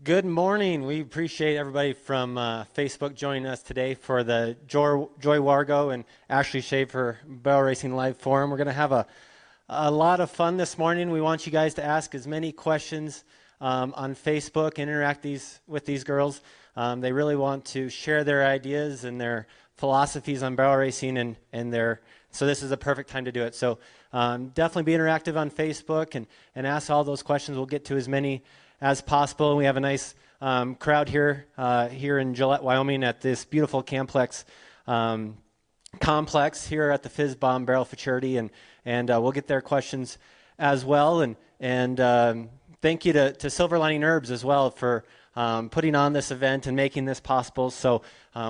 Good morning. We appreciate everybody from Facebook joining us today for the Joy Wargo and Ashley Schaefer Barrel Racing Live Forum. We're going to have a lot of fun this morning. We want you guys to ask as many questions on Facebook, interact with these girls. They really want to share their ideas and their philosophies on barrel racing, so this is a perfect time to do it. So definitely be interactive on Facebook and ask all those questions. We'll get to as many as possible. We have a nice crowd here in Gillette, Wyoming at this beautiful complex here at the Fizz Bomb Barrel Futurity, and we'll get their questions as well. And thank you to Silver Lining Herbs as well for putting on this event and making this possible so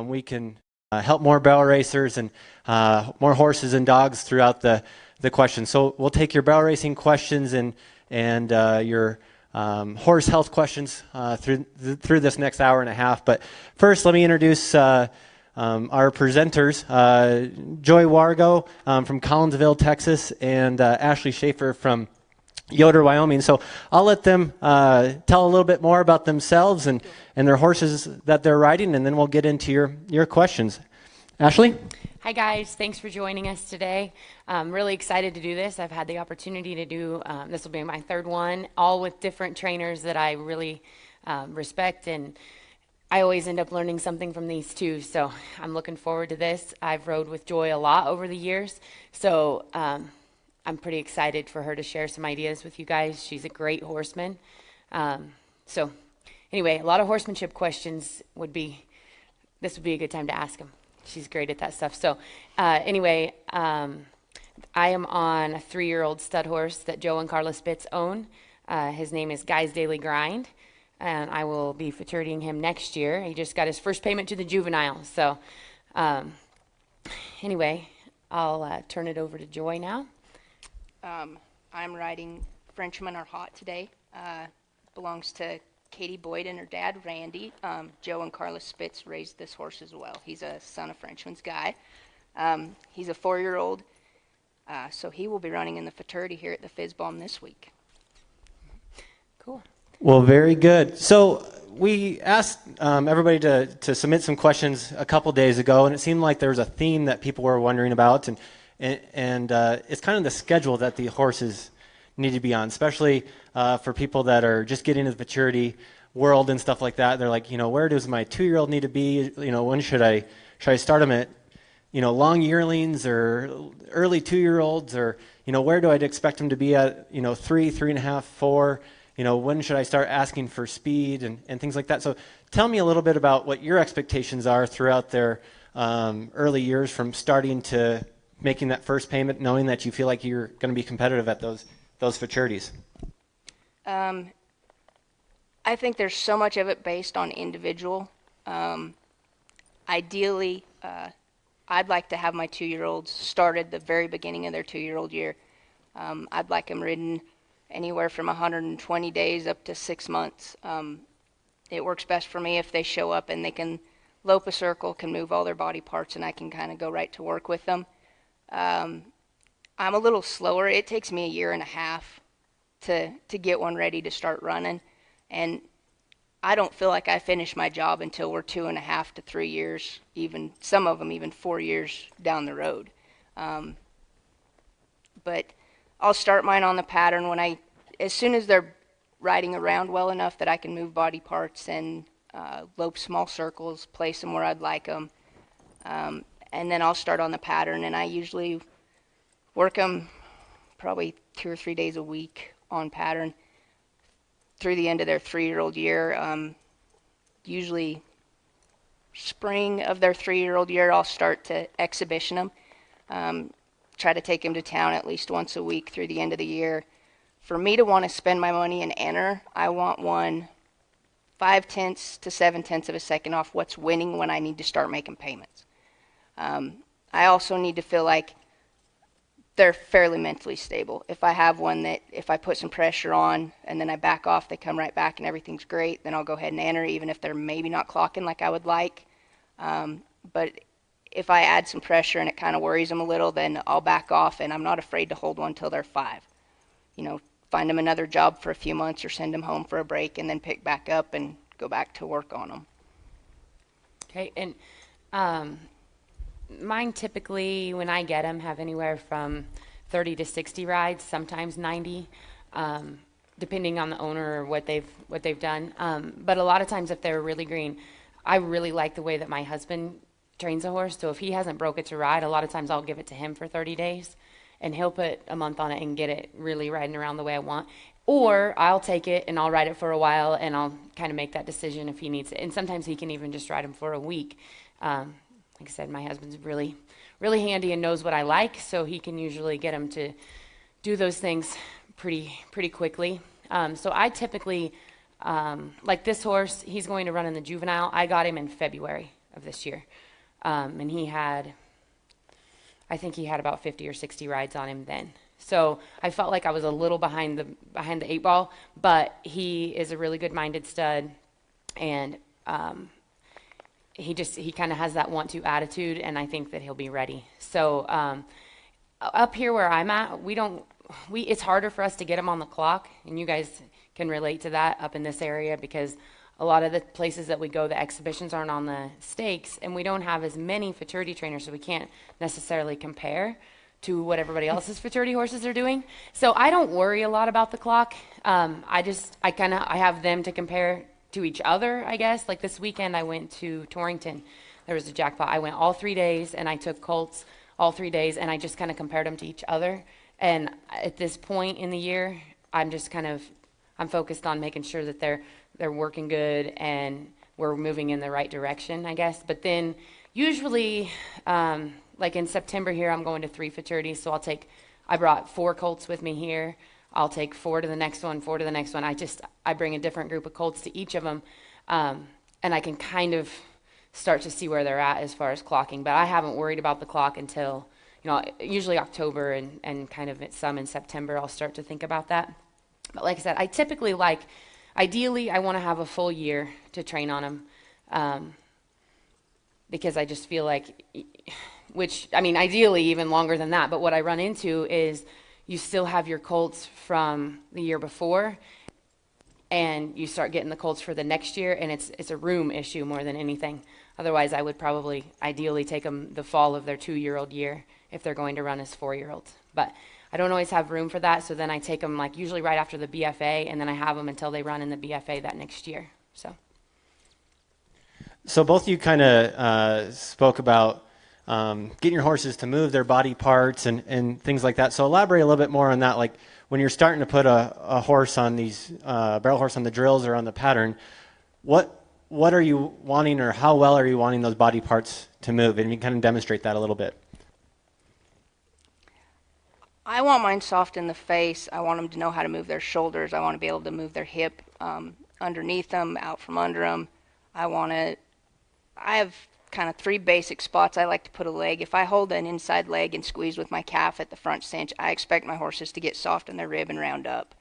we can help more barrel racers and more horses and dogs throughout the questions. So we'll take your barrel racing questions and your horse health questions through this next hour and a half. But first, let me introduce our presenters, Joy Wargo from Collinsville, Texas, and Ashley Schaefer from Yoder, Wyoming. So I'll let them tell a little bit more about themselves and their horses that they're riding, and then we'll get into your questions. Ashley? Hi guys, thanks for joining us today. I'm really excited to do this. I've had the opportunity to do, this will be my third one, all with different trainers that I really respect, and I always end up learning something from these two, so I'm looking forward to this. I've rode with Joy a lot over the years, so I'm pretty excited for her to share some ideas with you guys. She's a great horseman. So anyway, a lot of horsemanship questions this would be a good time to ask them. She's great at that stuff. So anyway, I am on a 3-year-old stud horse that Joe and Carla Spitz own. His name is Guy's Daily Grind, and I will be futuritying him next year. He just got his first payment to the juvenile. So anyway, I'll turn it over to Joy now. I'm riding Frenchmen Are Hot today. Belongs to Katie Boyd and her dad, Randy. Joe and Carla Spitz raised this horse as well. He's a son of Frenchman's Guy. He's a 4-year-old, so he will be running in the futurity here at the Fizz Bomb this week. Cool. Well, very good. So we asked everybody to submit some questions a couple days ago, and it seemed like there was a theme that people were wondering about, and it's kind of the schedule that the horses need to be on, especially for people that are just getting into the futurity world and stuff like that. They're like, where does my 2-year-old need to be? When should I start them at, long yearlings or early 2-year-olds, or, where do I expect them to be at, 3, 3.5, 4? When should I start asking for speed and things like that? So tell me a little bit about what your expectations are throughout their early years, from starting to making that first payment, knowing that you feel like you're going to be competitive at those futurities. I think there's so much of it based on individual. Ideally, I'd like to have my 2-year-olds start at the very beginning of their 2-year-old year. I'd like them ridden anywhere from 120 days up to 6 months. It works best for me if they show up and they can lope a circle, can move all their body parts, and I can kind of go right to work with them. I'm a little slower. It takes me 1.5 years to get one ready to start running, and I don't feel like I finish my job until we're 2.5 to 3 years, even some of them even 4 years down the road. But I'll start mine on the pattern as soon as they're riding around well enough that I can move body parts and lope small circles, place them where I'd like them, and then I'll start on the pattern, and I usually work them probably 2 or 3 days a week on pattern through the end of their 3-year-old year. Usually spring of their 3-year-old year, I'll start to exhibition them. Try to take them to town at least once a week through the end of the year. For me to want to spend my money and enter, I want one 0.5 to 0.7 of a second off what's winning when I need to start making payments. I also need to feel like they're fairly mentally stable. If I have one that if I put some pressure on and then I back off, they come right back and everything's great, then I'll go ahead and enter, even if they're maybe not clocking like I would like. But if I add some pressure and it kind of worries them a little, then I'll back off, and I'm not afraid to hold one till they're 5. Find them another job for a few months or send them home for a break and then pick back up and go back to work on them. Okay, and mine typically, when I get them, have anywhere from 30 to 60 rides, sometimes 90, depending on the owner or what they've done. But a lot of times, if they're really green, I really like the way that my husband trains a horse. So if he hasn't broke it to ride, a lot of times I'll give it to him for 30 days, and he'll put a month on it and get it really riding around the way I want. Or I'll take it and I'll ride it for a while, and I'll kind of make that decision if he needs it. And sometimes he can even just ride him for a week. Like I said, my husband's really, really handy and knows what I like, so he can usually get him to do those things pretty quickly. So I typically, like this horse, he's going to run in the juvenile. I got him in February of this year, and I think he had about 50 or 60 rides on him then. So I felt like I was a little behind the 8 ball, but he is a really good-minded stud, and he kind of has that want-to attitude, and I think that he'll be ready. So up here where I'm at, it's harder for us to get him on the clock, and you guys can relate to that up in this area, because a lot of the places that we go, the exhibitions aren't on the stakes, and we don't have as many futurity trainers, so we can't necessarily compare to what everybody else's futurity horses are doing. So I don't worry a lot about the clock. I have them to compare to each other, I guess. Like this weekend, I went to Torrington. There was a jackpot. I went all 3 days, and I took colts all 3 days, and I just kind of compared them to each other. And at this point in the year, I'm focused on making sure that they're working good and we're moving in the right direction, I guess. But then usually, like in September here, I'm going to 3 futurities. So I brought 4 colts with me here. I'll take 4 to the next one, 4 to the next one. I bring a different group of colts to each of them. And I can kind of start to see where they're at as far as clocking. But I haven't worried about the clock until, usually October and kind of some in September, I'll start to think about that. But like I said, I typically ideally, I want to have a full year to train on them, because I just feel like, ideally even longer than that. But what I run into is you still have your colts from the year before, and you start getting the colts for the next year, and it's a room issue more than anything. Otherwise, I would probably ideally take them the fall of their 2-year-old year if they're going to run as 4-year-olds. But I don't always have room for that, so then I take them usually right after the BFA, and then I have them until they run in the BFA that next year. So both of you kind of spoke about getting your horses to move their body parts and things like that. So elaborate a little bit more on that. Like when you're starting to put a horse on these barrel horse on the drills or on the pattern, what are you wanting, or how well are you wanting those body parts to move? And you kind of demonstrate that a little bit. I want mine soft in the face. I want them to know how to move their shoulders. I want to be able to move their hip underneath them, out from under them. I have kind of 3 basic spots I like to put a leg. If I hold an inside leg and squeeze with my calf at the front cinch, I expect my horses to get soft in their rib and round up,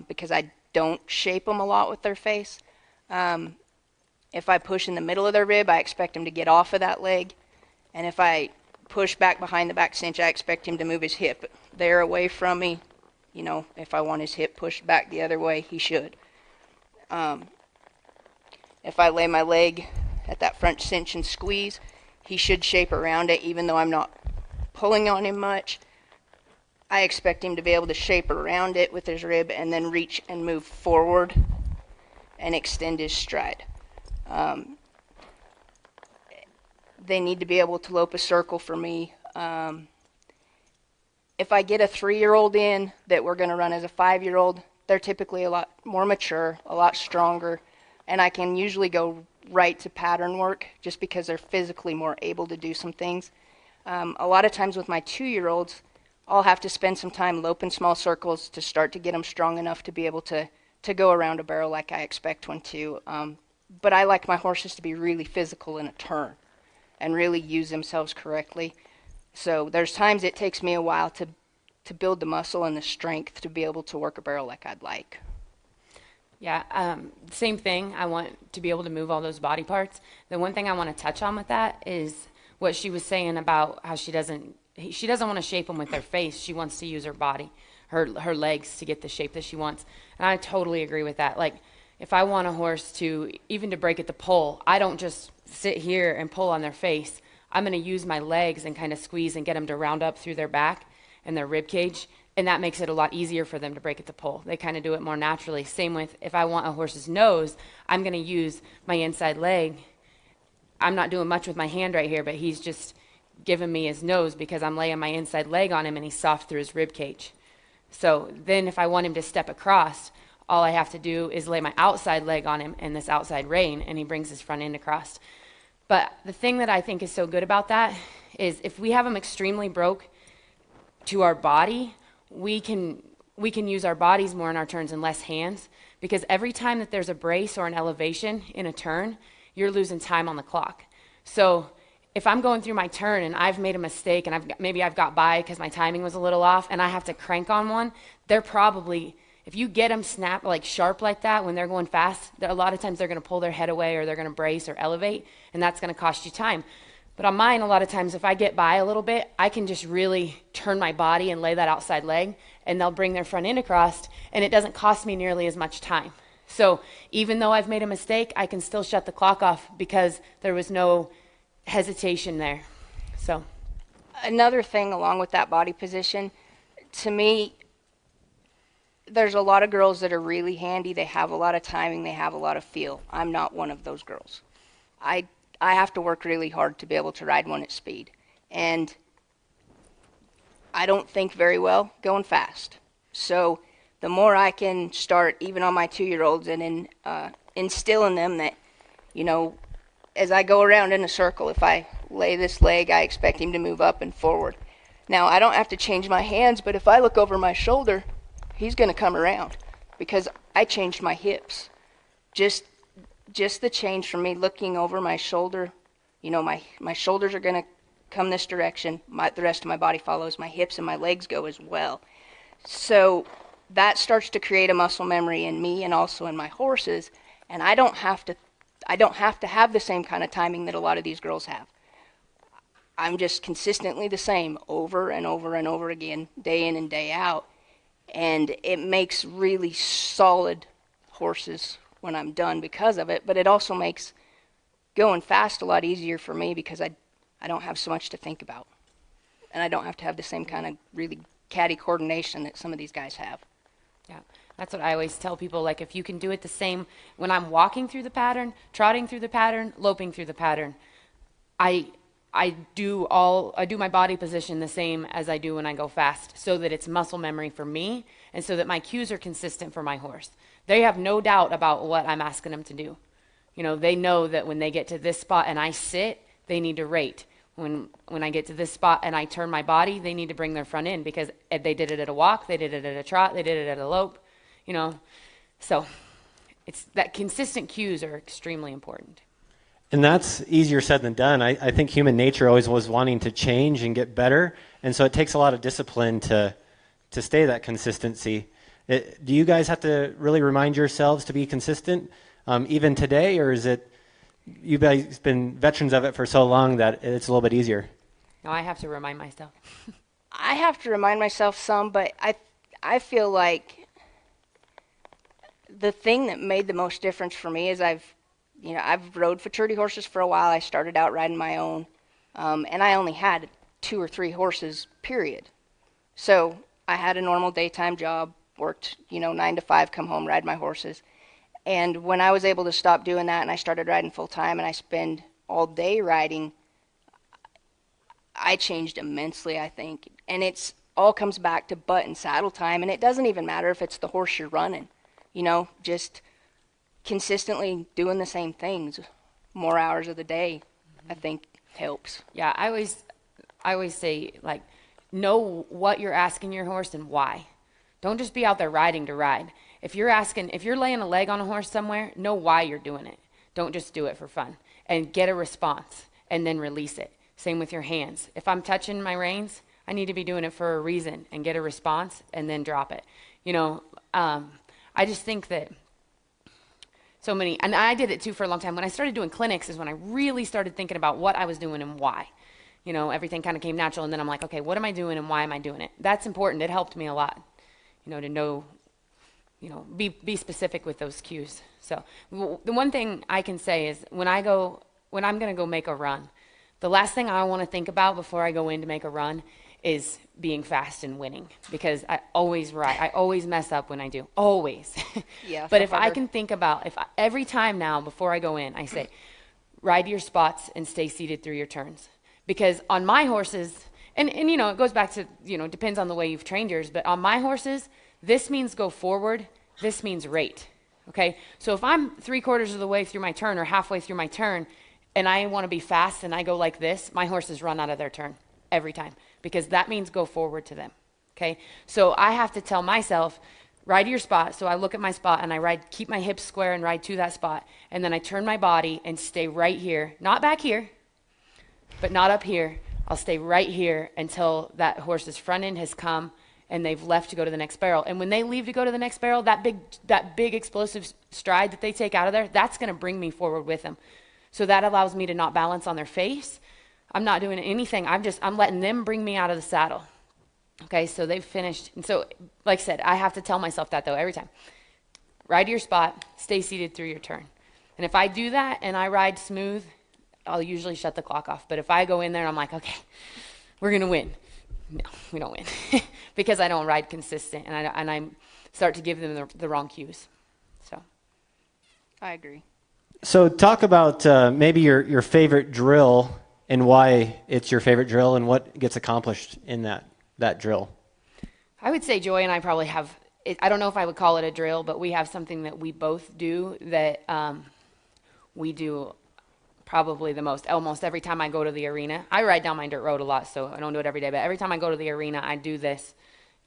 because I don't shape them a lot with their face. If I push in the middle of their rib, I expect them to get off of that leg. And if I push back behind the back cinch, I expect him to move his hip there away from me. If I want his hip pushed back the other way, he should. If I lay my leg at that front cinch and squeeze, he should shape around it, even though I'm not pulling on him much. I expect him to be able to shape around it with his rib and then reach and move forward and extend his stride. They need to be able to lope a circle for me. If I get a 3-year-old in that we're going to run as a 5-year-old, they're typically a lot more mature, a lot stronger, and I can usually go right to pattern work just because they're physically more able to do some things. A lot of times with my 2-year-olds, I'll have to spend some time loping small circles to start to get them strong enough to be able to go around a barrel like I expect one to. But I like my horses to be really physical in a turn and really use themselves correctly. So there's times it takes me a while to build the muscle and the strength to be able to work a barrel like I'd like. Yeah, same thing. I want to be able to move all those body parts. The one thing I want to touch on with that is what she was saying about how she doesn't want to shape them with their face. She wants to use her body, her legs to get the shape that she wants. And I totally agree with that. Like, if I want a horse to, even to break at the poll, I don't just sit here and pull on their face. I'm going to use my legs and kind of squeeze and get them to round up through their back and their rib cage, and that makes it a lot easier for them to break at the poll. They kind of do it more naturally. Same with if I want a horse's nose, I'm going to use my inside leg. I'm not doing much with my hand right here, but he's just giving me his nose because I'm laying my inside leg on him and he's soft through his rib cage. So then if I want him to step across, all I have to do is lay my outside leg on him and this outside rein, and he brings his front end across. But the thing that I think is so good about that is if we have him extremely broke to our body, we can use our bodies more in our turns and less hands, because every time that there's a brace or an elevation in a turn, you're losing time on the clock. So if I'm going through my turn and I've made a mistake and maybe I've got by because my timing was a little off and I have to crank on one, they're probably, if you get them snap like sharp like that when they're going fast, a lot of times they're going to pull their head away or they're going to brace or elevate, and that's going to cost you time. But on mine, a lot of times if I get by a little bit, I can just really turn my body and lay that outside leg, and they'll bring their front end across, and it doesn't cost me nearly as much time. So even though I've made a mistake, I can still shut the clock off because there was no hesitation there. So Another thing along with that body position, to me, there's a lot of girls that are really handy. They have a lot of timing. They have a lot of feel. I'm not one of those girls. I have to work really hard to be able to ride one at speed. And I don't think very well going fast. So the more I can start, even on my 2-year-olds, and instill in them that, you know, as I go around in a circle, if I lay this leg, I expect him to move up and forward. Now, I don't have to change my hands, but if I look over my shoulder, he's going to come around because I changed my hips. Just the change from me looking over my shoulder, you know, my shoulders are going to come this direction. The rest of my body follows. My hips and my legs go as well. So that starts to create a muscle memory in me and also in my horses, and I don't have to have the same kind of timing that a lot of these girls have. I'm just consistently the same over and over and over again, day in and day out. And it makes really solid horses when I'm done because of it. But it also makes going fast a lot easier for me because I don't have so much to think about. And I don't have to have the same kind of really catty coordination that some of these guys have. yeah, that's what I always tell people. Like, if you can do it the same when I'm walking through the pattern, trotting through the pattern, loping through the pattern, I do my body position the same as I do when I go fast, so that it's muscle memory for me and so that my cues are consistent for my horse. They have no doubt about what I'm asking them to do. You know, they know that when they get to this spot and I sit, they need to rate. When I get to this spot and I turn my body, they need to bring their front in because they did it at a walk, they did it at a trot, they did it at a lope, you know. So it's that consistent cues are extremely important. And that's easier said than done. I think human nature always was wanting to change and get better, and so it takes a lot of discipline to stay that consistency. Do you guys have to really remind yourselves to be consistent even today, or is it you guys been veterans of it for so long that it's a little bit easier? No, I have to remind myself. I have to remind myself some, but I feel like the thing that made the most difference for me is I've rode futurity horses for a while. I started out riding my own, and I only had 2 or 3 horses, period. So I had a normal daytime job, worked, 9 to 5, come home, ride my horses. And when I was able to stop doing that and I started riding full time and I spend all day riding, I changed immensely, I think. And it's all comes back to butt and saddle time, and it doesn't even matter if it's the horse you're running, just consistently doing the same things more hours of the day, I think helps. Yeah, I always say, like, know what you're asking your horse and why. Don't just be out there riding to ride. If you're laying a leg on a horse somewhere, know why you're doing it. Don't just do it for fun. And get a response and then release it. Same with your hands. If I'm touching my reins, I need to be doing it for a reason and get a response and then drop it. I just think that so many, and I did it too for a long time. When I started doing clinics is when I really started thinking about what I was doing and why. Everything kind of came natural, and then I'm like, okay, what am I doing and why am I doing it? That's important. It helped me a lot, to know be specific with those cues. So the one thing I can say is when I'm going to go make a run, the last thing I want to think about before I go in to make a run is being fast and winning, because I always mess up when I do, always. Yeah. But if I can think about, every time now before I go in, I say, ride your spots and stay seated through your turns. Because on my horses, and it goes back to, depends on the way you've trained yours, but on my horses, this means go forward, this means rate, okay? So if I'm 3/4 of the way through my turn or halfway through my turn, and I want to be fast and I go like this, my horses run out of their turn every time, because that means go forward to them, okay? So I have to tell myself, ride to your spot. So I look at my spot and I keep my hips square and ride to that spot. And then I turn my body and stay right here, not back here, but not up here. I'll stay right here until that horse's front end has come and they've left to go to the next barrel. And when they leave to go to the next barrel, that big explosive stride that they take out of there, that's going to bring me forward with them. So that allows me to not balance on their face. I'm not doing anything. I'm letting them bring me out of the saddle. Okay, so they've finished. And so, like I said, I have to tell myself that, though, every time. Ride to your spot, stay seated through your turn. And if I do that and I ride smooth, I'll usually shut the clock off. But if I go in there and I'm like, okay, we're going to win. No, we don't win. Because I don't ride consistent, and I start to give them the wrong cues. So, I agree. So talk about maybe your favorite drill and why it's your favorite drill and what gets accomplished in that drill. I would say Joy and I probably have, I don't know if I would call it a drill, but we have something that we both do that we do probably the most. Almost every time I go to the arena, I ride down my dirt road a lot, so I don't do it every day, but every time I go to the arena, I do this.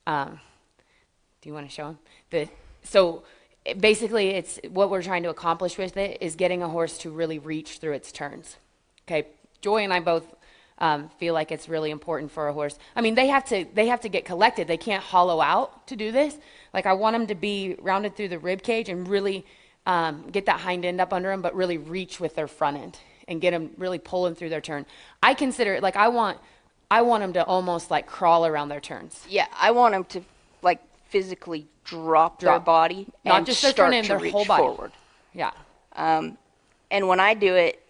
Do you want to show him? Basically, it's what we're trying to accomplish with it is getting a horse to really reach through its turns. Okay, Joy and I both feel like it's really important for a horse. I mean, they have to get collected. They can't hollow out to do this. Like, I want them to be rounded through the rib cage and really get that hind end up under them, but really reach with their front end and get them really pulling through their turn. I consider it like I want them to almost like crawl around their turns. Yeah, I want them to like physically drop their body not and just their start front end, to their reach whole body. forward. Yeah. And when I do it,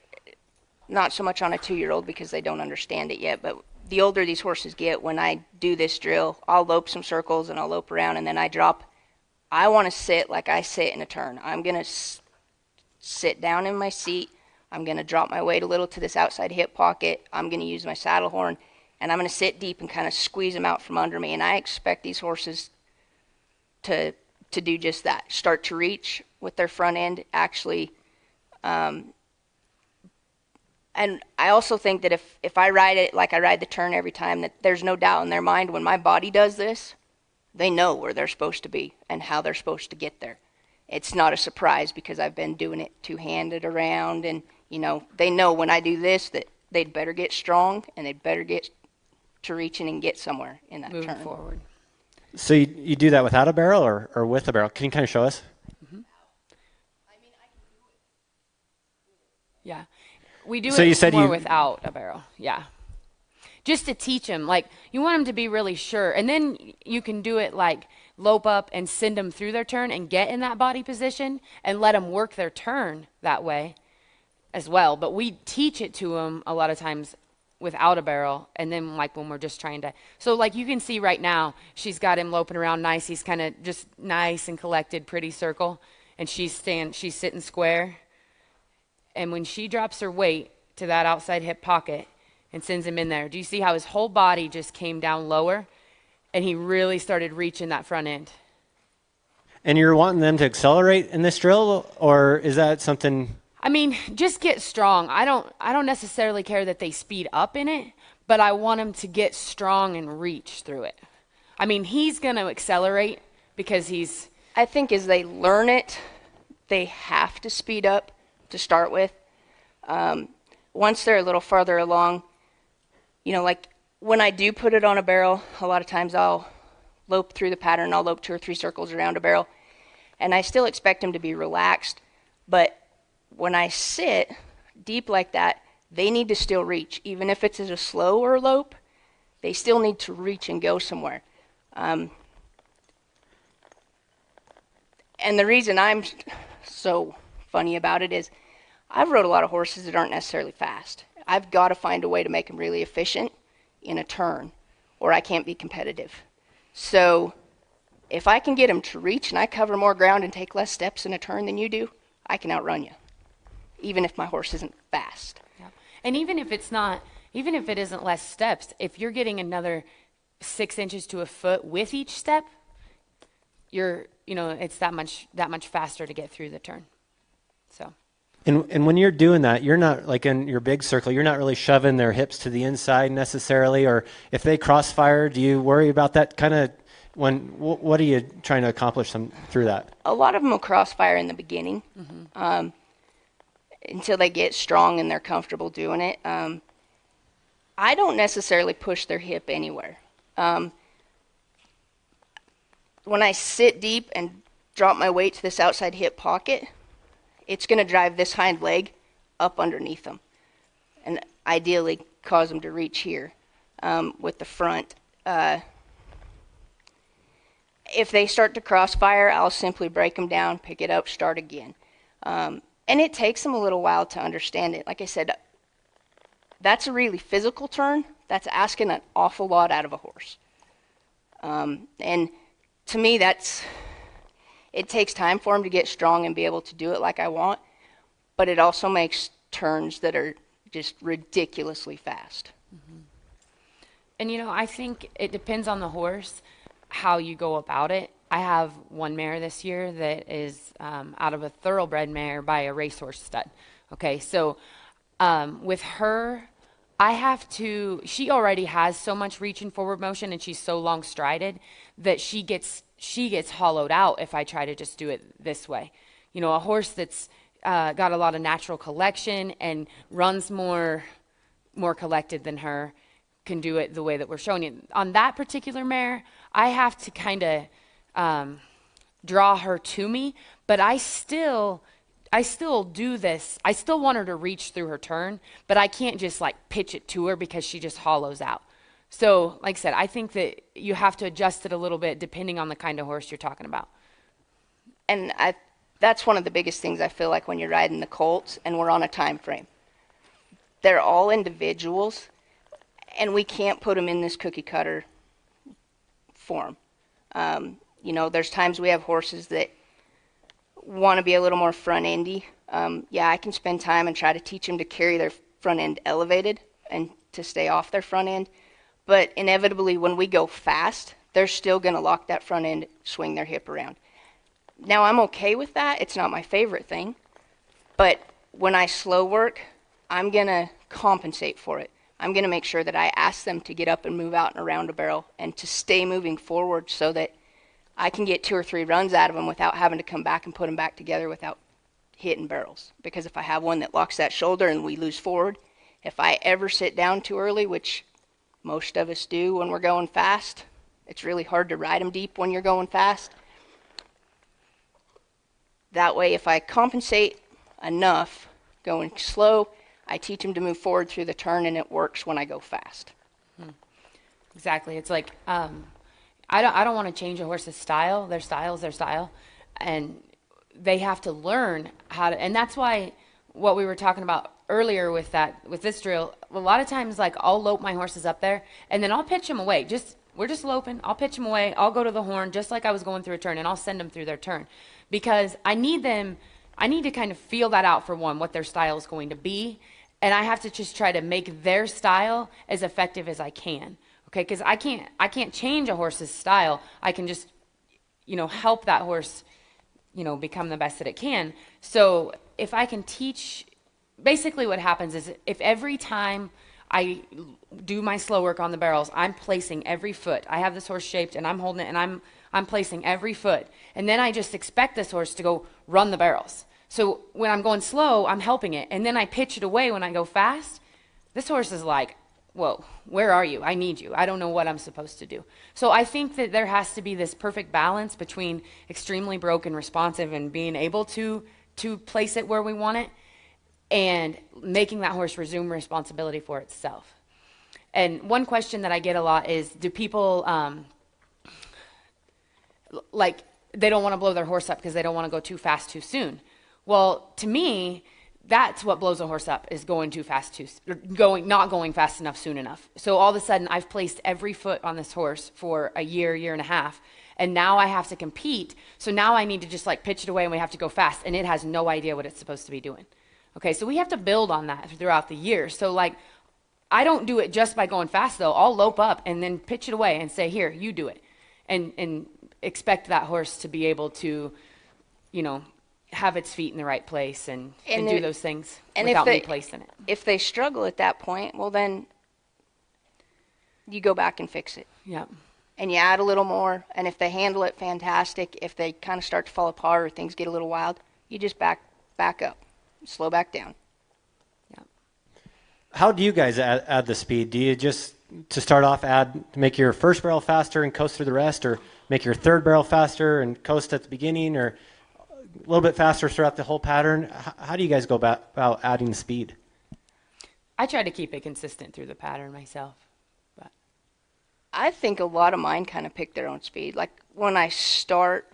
not so much on a 2-year-old because they don't understand it yet, but the older these horses get, when I do this drill, I'll lope some circles and I'll lope around and then I drop. I want to sit like I sit in a turn. I'm going to sit down in my seat. I'm going to drop my weight a little to this outside hip pocket. I'm going to use my saddle horn, and I'm going to sit deep and kind of squeeze them out from under me. And I expect these horses to do just that, start to reach with their front end, actually. And I also think that if I ride it like I ride the turn every time, that there's no doubt in their mind when my body does this, they know where they're supposed to be and how they're supposed to get there. It's not a surprise because I've been doing it two-handed around, and they know when I do this that they'd better get strong and they'd better get to reaching and get somewhere in that Moving turn. forward. So you do that without a barrel or with a barrel? Can you kind of show us? Mm-hmm. Yeah. We do so it you said more without a barrel. Yeah. Just to teach them, like, you want them to be really sure. And then you can do it like lope up and send them through their turn and get in that body position and let them work their turn that way as well. But we teach it to them a lot of times without a barrel. And then like when we're just trying to, so like you can see right now, she's got him loping around nice. He's kind of just nice and collected, pretty circle. And she's sitting square. And when she drops her weight to that outside hip pocket and sends him in there, do you see how his whole body just came down lower and he really started reaching that front end? And you're wanting them to accelerate in this drill, or is that something? I mean, just get strong. I don't necessarily care that they speed up in it, but I want them to get strong and reach through it. I mean, he's going to accelerate because I think as they learn it, they have to speed up to start with. Once they're a little farther along, like when I do put it on a barrel, a lot of times I'll lope through the pattern. I'll lope 2 or 3 circles around a barrel, and I still expect them to be relaxed. But when I sit deep like that, they need to still reach. Even if it's a slower lope, they still need to reach and go somewhere. And the reason I'm so funny about it is I've rode a lot of horses that aren't necessarily fast. I've got to find a way to make them really efficient in a turn, or I can't be competitive. So if I can get them to reach and I cover more ground and take less steps in a turn than you do, I can outrun you, even if my horse isn't fast. Yeah. And even if it isn't less steps, if you're getting another 6 inches to a foot with each step, it's that much faster to get through the turn. So. And when you're doing that, you're not, like in your big circle, you're not really shoving their hips to the inside necessarily, or if they crossfire, do you worry about that kind of, what are you trying to accomplish through that? A lot of them will crossfire in the beginning, until they get strong and they're comfortable doing it. I don't necessarily push their hip anywhere. When I sit deep and drop my weight to this outside hip pocket, it's going to drive this hind leg up underneath them and ideally cause them to reach here with the front. If they start to crossfire, I'll simply break them down, pick it up, start again. And it takes them a little while to understand it. Like I said, that's a really physical turn. That's asking an awful lot out of a horse. And to me, it takes time for them to get strong and be able to do it like I want, but it also makes turns that are just ridiculously fast. Mm-hmm. And I think it depends on the horse how you go about it. I have one mare this year that is out of a thoroughbred mare by a racehorse stud. Okay, so with her, she already has so much reach and forward motion, and she's so long strided that she gets hollowed out if I try to just do it this way. A horse that's got a lot of natural collection and runs more collected than her can do it the way that we're showing you. On that particular mare, I have to kind of draw her to me, but I still do this. I still want her to reach through her turn, but I can't just like pitch it to her because she just hollows out. So, like I said, I think that you have to adjust it a little bit depending on the kind of horse you're talking about. And that's one of the biggest things I feel like when you're riding the colts and we're on a time frame. They're all individuals, and we can't put them in this cookie cutter form. There's times we have horses that want to be a little more front endy. I can spend time and try to teach them to carry their front end elevated and to stay off their front end. But inevitably, when we go fast, they're still going to lock that front end, swing their hip around. Now, I'm okay with that. It's not my favorite thing. But when I slow work, I'm going to compensate for it. I'm going to make sure that I ask them to get up and move out and around a barrel and to stay moving forward so that I can get 2 or 3 runs out of them without having to come back and put them back together without hitting barrels. Because if I have one that locks that shoulder and we lose forward, if I ever sit down too early, which most of us do when we're going fast, it's really hard to ride them deep when you're going fast. That way, if I compensate enough going slow, I teach them to move forward through the turn, and it works when I go fast. Exactly. It's like I don't want to change a horse's style. Their style is their style, and they have to learn how to. And that's why what we were talking about earlier with this drill. A lot of times, like I'll lope my horses up there, and then I'll pitch them away. We're just loping. I'll pitch them away. I'll go to the horn just like I was going through a turn, and I'll send them through their turn because I need to kind of feel that out for one, what their style is going to be, and I have to just try to make their style as effective as I can. Okay, because I can't change a horse's style. I can just, help that horse, become the best that it can. So if I can teach, basically what happens is if every time I do my slow work on the barrels, I'm placing every foot. I have this horse shaped and I'm holding it and I'm placing every foot. And then I just expect this horse to go run the barrels. So when I'm going slow, I'm helping it. And then I pitch it away when I go fast. This horse is like, whoa, where are you? I need you. I don't know what I'm supposed to do. So I think that there has to be this perfect balance between extremely broken, responsive, and being able to place it where we want it, and making that horse resume responsibility for itself. And one question that I get a lot is, do people, they don't want to blow their horse up because they don't want to go too fast too soon. Well, to me, that's what blows a horse up, is going too fast not going fast enough soon enough. So all of a sudden I've placed every foot on this horse for a year and a half, and now I have to compete. So now I need to just like pitch it away and we have to go fast, and it has no idea what it's supposed to be doing. Okay, so we have to build on that throughout the year. So like, I don't do it just by going fast though. I'll lope up and then pitch it away and say, here, you do it. And expect that horse to be able to, you know, have its feet in the right place and do those things without me placing it. If they struggle at that point, well then you go back and fix it. Yeah. And you add a little more, and if they handle it, fantastic. If they kind of start to fall apart or things get a little wild, you just back up, slow back down. Yeah. How do you guys add the speed? Do you just, to start off, make your first barrel faster and coast through the rest, or make your third barrel faster and coast at the beginning, or a little bit faster throughout the whole pattern? How do you guys go about adding speed? I try to keep it consistent through the pattern myself. But I think a lot of mine kind of pick their own speed. Like when I start,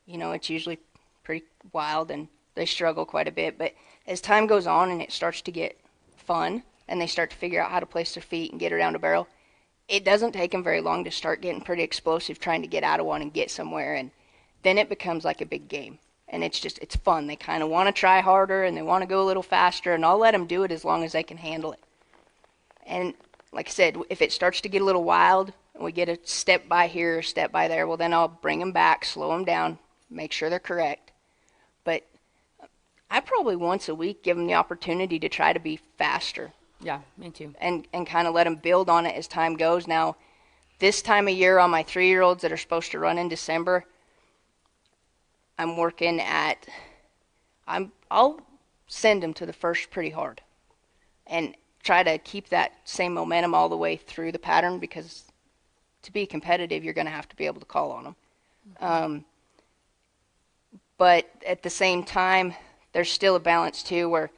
you know, it's usually pretty wild and they struggle quite a bit. But as time goes on and it starts to get fun and they start to figure out how to place their feet and get around a barrel, it doesn't take them very long to start getting pretty explosive, trying to get out of one and get somewhere. And then it becomes like a big game. And it's fun. They kind of want to try harder and they want to go a little faster, and I'll let them do it as long as they can handle it. And like I said, if it starts to get a little wild and we get a step by here, a step by there, well then I'll bring them back, slow them down, make sure they're correct. But I probably once a week give them the opportunity to try to be faster. yeah, me too. And kind of let them build on it as time goes. Now, this time of year on my 3-year-olds that are supposed to run in December, I'm working at, I'll send them to the first pretty hard and try to keep that same momentum all the way through the pattern, because to be competitive, you're going to have to be able to call on them. Mm-hmm. But at the same time, there's still a balance too, where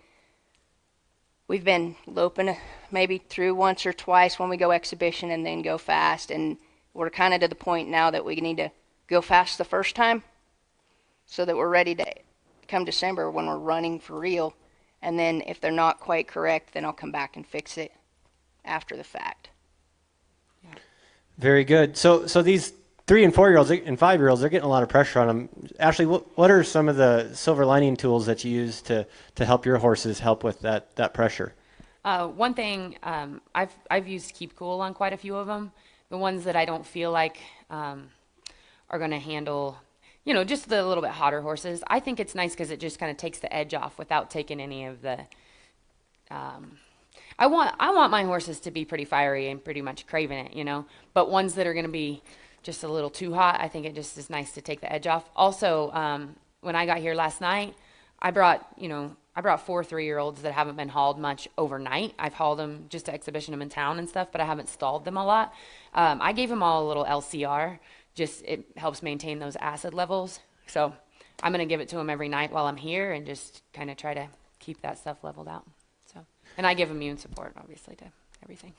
we've been loping maybe through once or twice when we go exhibition and then go fast, and we're kind of to the point now that we need to go fast the first time so that we're ready to come December when we're running for real. And then if they're not quite correct, then I'll come back and fix it after the fact. Yeah. Very good. So these 3 and 4-year-olds and 5-year-olds, they're getting a lot of pressure on them. Ashley, what are some of the silver lining tools that you use to help your horses help with that pressure? One thing, I've used Keep Cool on quite a few of them. The ones that I don't feel like are going to handle, you know, just the little bit hotter horses. I think it's nice because it just kind of takes the edge off without taking any of the. I want my horses to be pretty fiery and pretty much craving it, you know. But ones that are going to be just a little too hot, I think it just is nice to take the edge off. Also, when I got here last night, I brought 4 3-year-olds that haven't been hauled much overnight. I've hauled them just to exhibition them in town and stuff, but I haven't stalled them a lot. I gave them all a little LCR. Just it helps maintain those acid levels. So I'm going to give it to them every night while I'm here and just kind of try to keep that stuff leveled out. So, and I give immune support, obviously, to everything.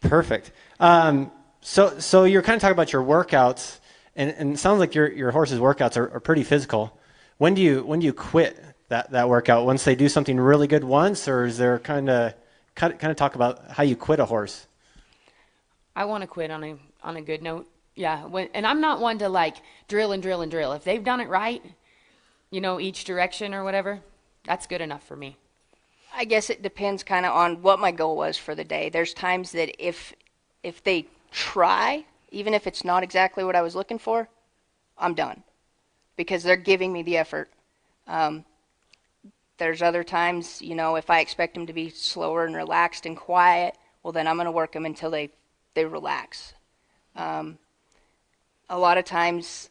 Perfect. So you're kind of talking about your workouts, and it sounds like your horse's workouts are pretty physical. When do you quit that workout? Once they do something really good once, or is there kind of talk about how you quit a horse? I want to quit on a good note. Yeah, and I'm not one to like drill and drill and drill. If they've done it right, you know, each direction or whatever, that's good enough for me. I guess it depends kind of on what my goal was for the day. There's times that if they try, even if it's not exactly what I was looking for, I'm done, because they're giving me the effort. There's other times, you know, if I expect them to be slower and relaxed and quiet, well, then I'm going to work them until they relax. A lot of times,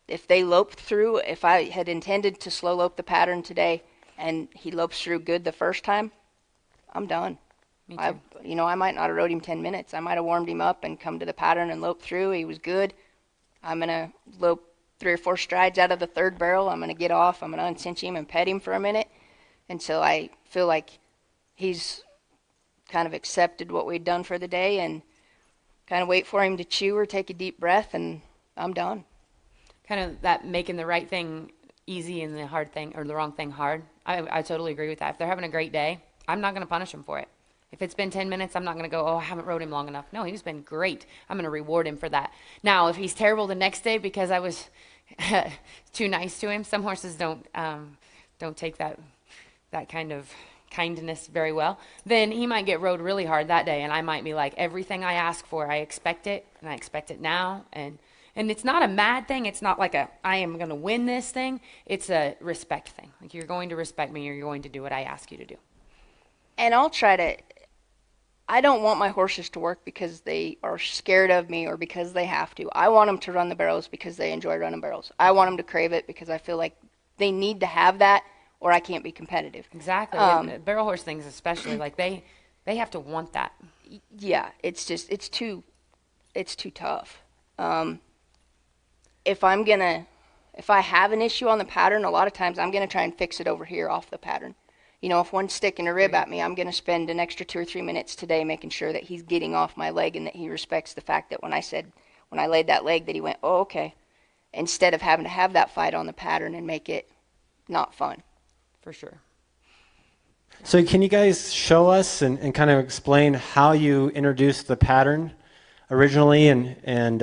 if they lope through, if I had intended to slow lope the pattern today and he lopes through good the first time, I'm done. Me too. I might not have rode him 10 minutes. I might have warmed him up and come to the pattern and lope through. He was good. I'm going to lope 3 or 4 strides out of the third barrel. I'm going to get off. I'm going to uncinch him and pet him for a minute until I feel like he's kind of accepted what we'd done for the day, and kind of wait for him to chew or take a deep breath, and I'm done. kind of that making the right thing easy and the hard thing or the wrong thing hard. I totally agree with that. If they're having a great day, I'm not going to punish them for it. If it's been 10 minutes, I'm not going to go, oh, I haven't rode him long enough. No, he's been great. I'm going to reward him for that. Now, if he's terrible the next day because I was too nice to him, some horses don't take that kind of kindness very well, then he might get rode really hard that day, and I might be like, everything I ask for, I expect it, and I expect it now, and it's not a mad thing. It's not like I am going to win this thing. It's a respect thing. Like, you're going to respect me, or you're going to do what I ask you to do. And I don't want my horses to work because they are scared of me or because they have to. I want them to run the barrels because they enjoy running barrels. I want them to crave it because I feel like they need to have that, or I can't be competitive. Exactly. Barrel horse things especially, like they have to want that. Yeah, it's too tough. If I have an issue on the pattern, a lot of times I'm gonna try and fix it over here off the pattern. You know, if one's sticking a rib at me, I'm gonna spend an extra 2 or 3 minutes today making sure that he's getting off my leg and that he respects the fact that when I laid that leg that he went, oh, okay, instead of having to have that fight on the pattern and make it not fun. For sure. So can you guys show us and kind of explain how you introduced the pattern originally and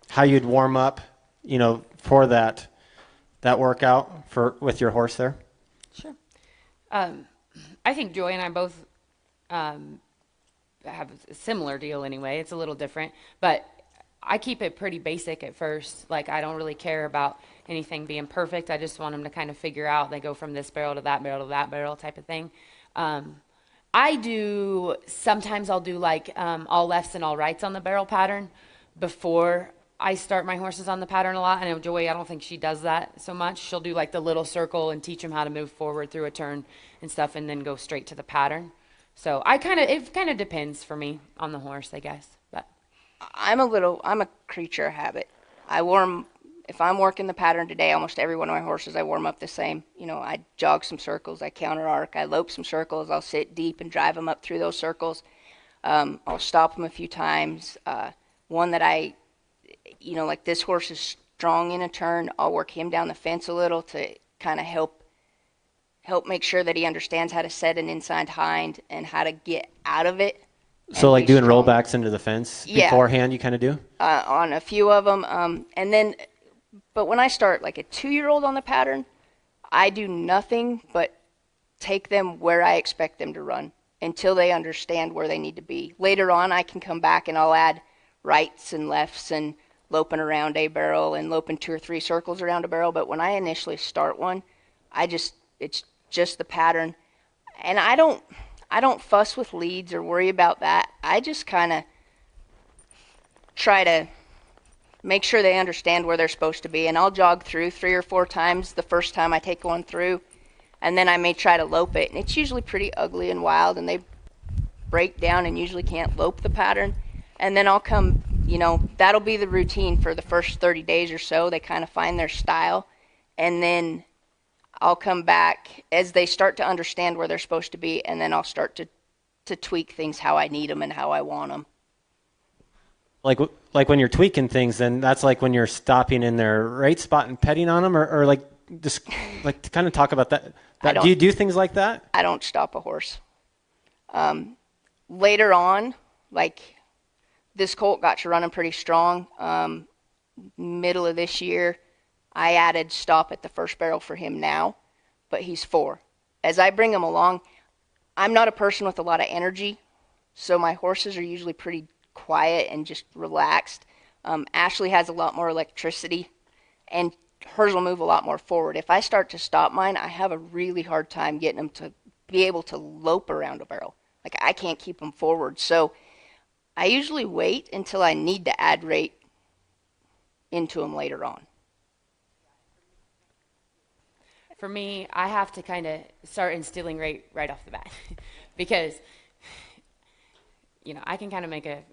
how you'd warm up, you know, for that workout with your horse there? Sure. I think Joy and I both have a similar deal anyway. It's a little different, but I keep it pretty basic at first. Like, I don't really care about anything being perfect. I just want them to kind of figure out, they go from this barrel to that barrel to that barrel type of thing. Sometimes I'll do like all lefts and all rights on the barrel pattern before I start my horses on the pattern a lot. I know Joy, I don't think she does that so much. She'll do like the little circle and teach them how to move forward through a turn and stuff, and then go straight to the pattern. So it kind of depends for me on the horse, I guess. But I'm a creature of habit. If I'm working the pattern today, almost every one of my horses, I warm up the same. You know, I jog some circles, I counter arc, I lope some circles, I'll sit deep and drive them up through those circles. I'll stop them a few times. One that like this horse is strong in a turn, I'll work him down the fence a little to kind of help make sure that he understands how to set an inside hind and how to get out of it. So like doing rollbacks into the fence beforehand, you kind of do? On a few of them. But when I start like a 2-year-old on the pattern, I do nothing but take them where I expect them to run until they understand where they need to be. Later on, I can come back and I'll add rights and lefts and loping around a barrel and loping 2 or 3 circles around a barrel. But when I initially start one, it's just the pattern. And I don't fuss with leads or worry about that. I just kind of try to make sure they understand where they're supposed to be. And I'll jog through 3 or 4 times the first time I take one through. And then I may try to lope it. And it's usually pretty ugly and wild, and they break down and usually can't lope the pattern. And then I'll come, that'll be the routine for the first 30 days or so. They kind of find their style. And then I'll come back as they start to understand where they're supposed to be, and then I'll start to tweak things how I need them and how I want them. Like when you're tweaking things, then that's like when you're stopping in their right spot and petting on them, or like just like to kind of talk about that. Do you do things like that? I don't stop a horse. Later on, like this colt got to running pretty strong. Middle of this year, I added stop at the first barrel for him now, but he's 4. As I bring him along, I'm not a person with a lot of energy, so my horses are usually pretty quiet and just relaxed. Ashley has a lot more electricity, and hers will move a lot more forward. If I start to stop mine, I have a really hard time getting them to be able to lope around a barrel. Like, I can't keep them forward. So I usually wait until I need to add rate into them later on. For me, I have to kind of start instilling rate right off the bat because, I can kind of make a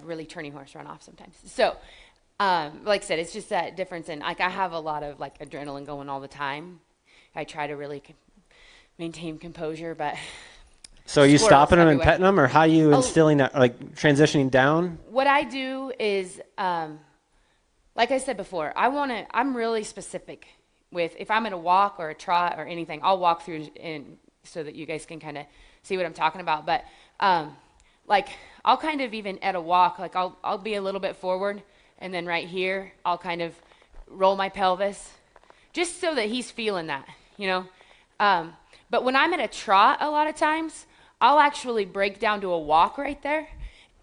really turny horse run off sometimes. So, like I said, it's just that difference in, like, I have a lot of, like, adrenaline going all the time. I try to really maintain composure, but... So are you stopping them and petting them, or how are you instilling that, like transitioning down? What I do is like I said before, I'm really specific with, if I'm in a walk or a trot or anything, I'll walk through and so that you guys can kind of see what I'm talking about. But like I'll kind of, even at a walk, like I'll be a little bit forward, and then right here I'll kind of roll my pelvis, just so that he's feeling that, you know. But when I'm at a trot, a lot of times I'll actually break down to a walk right there.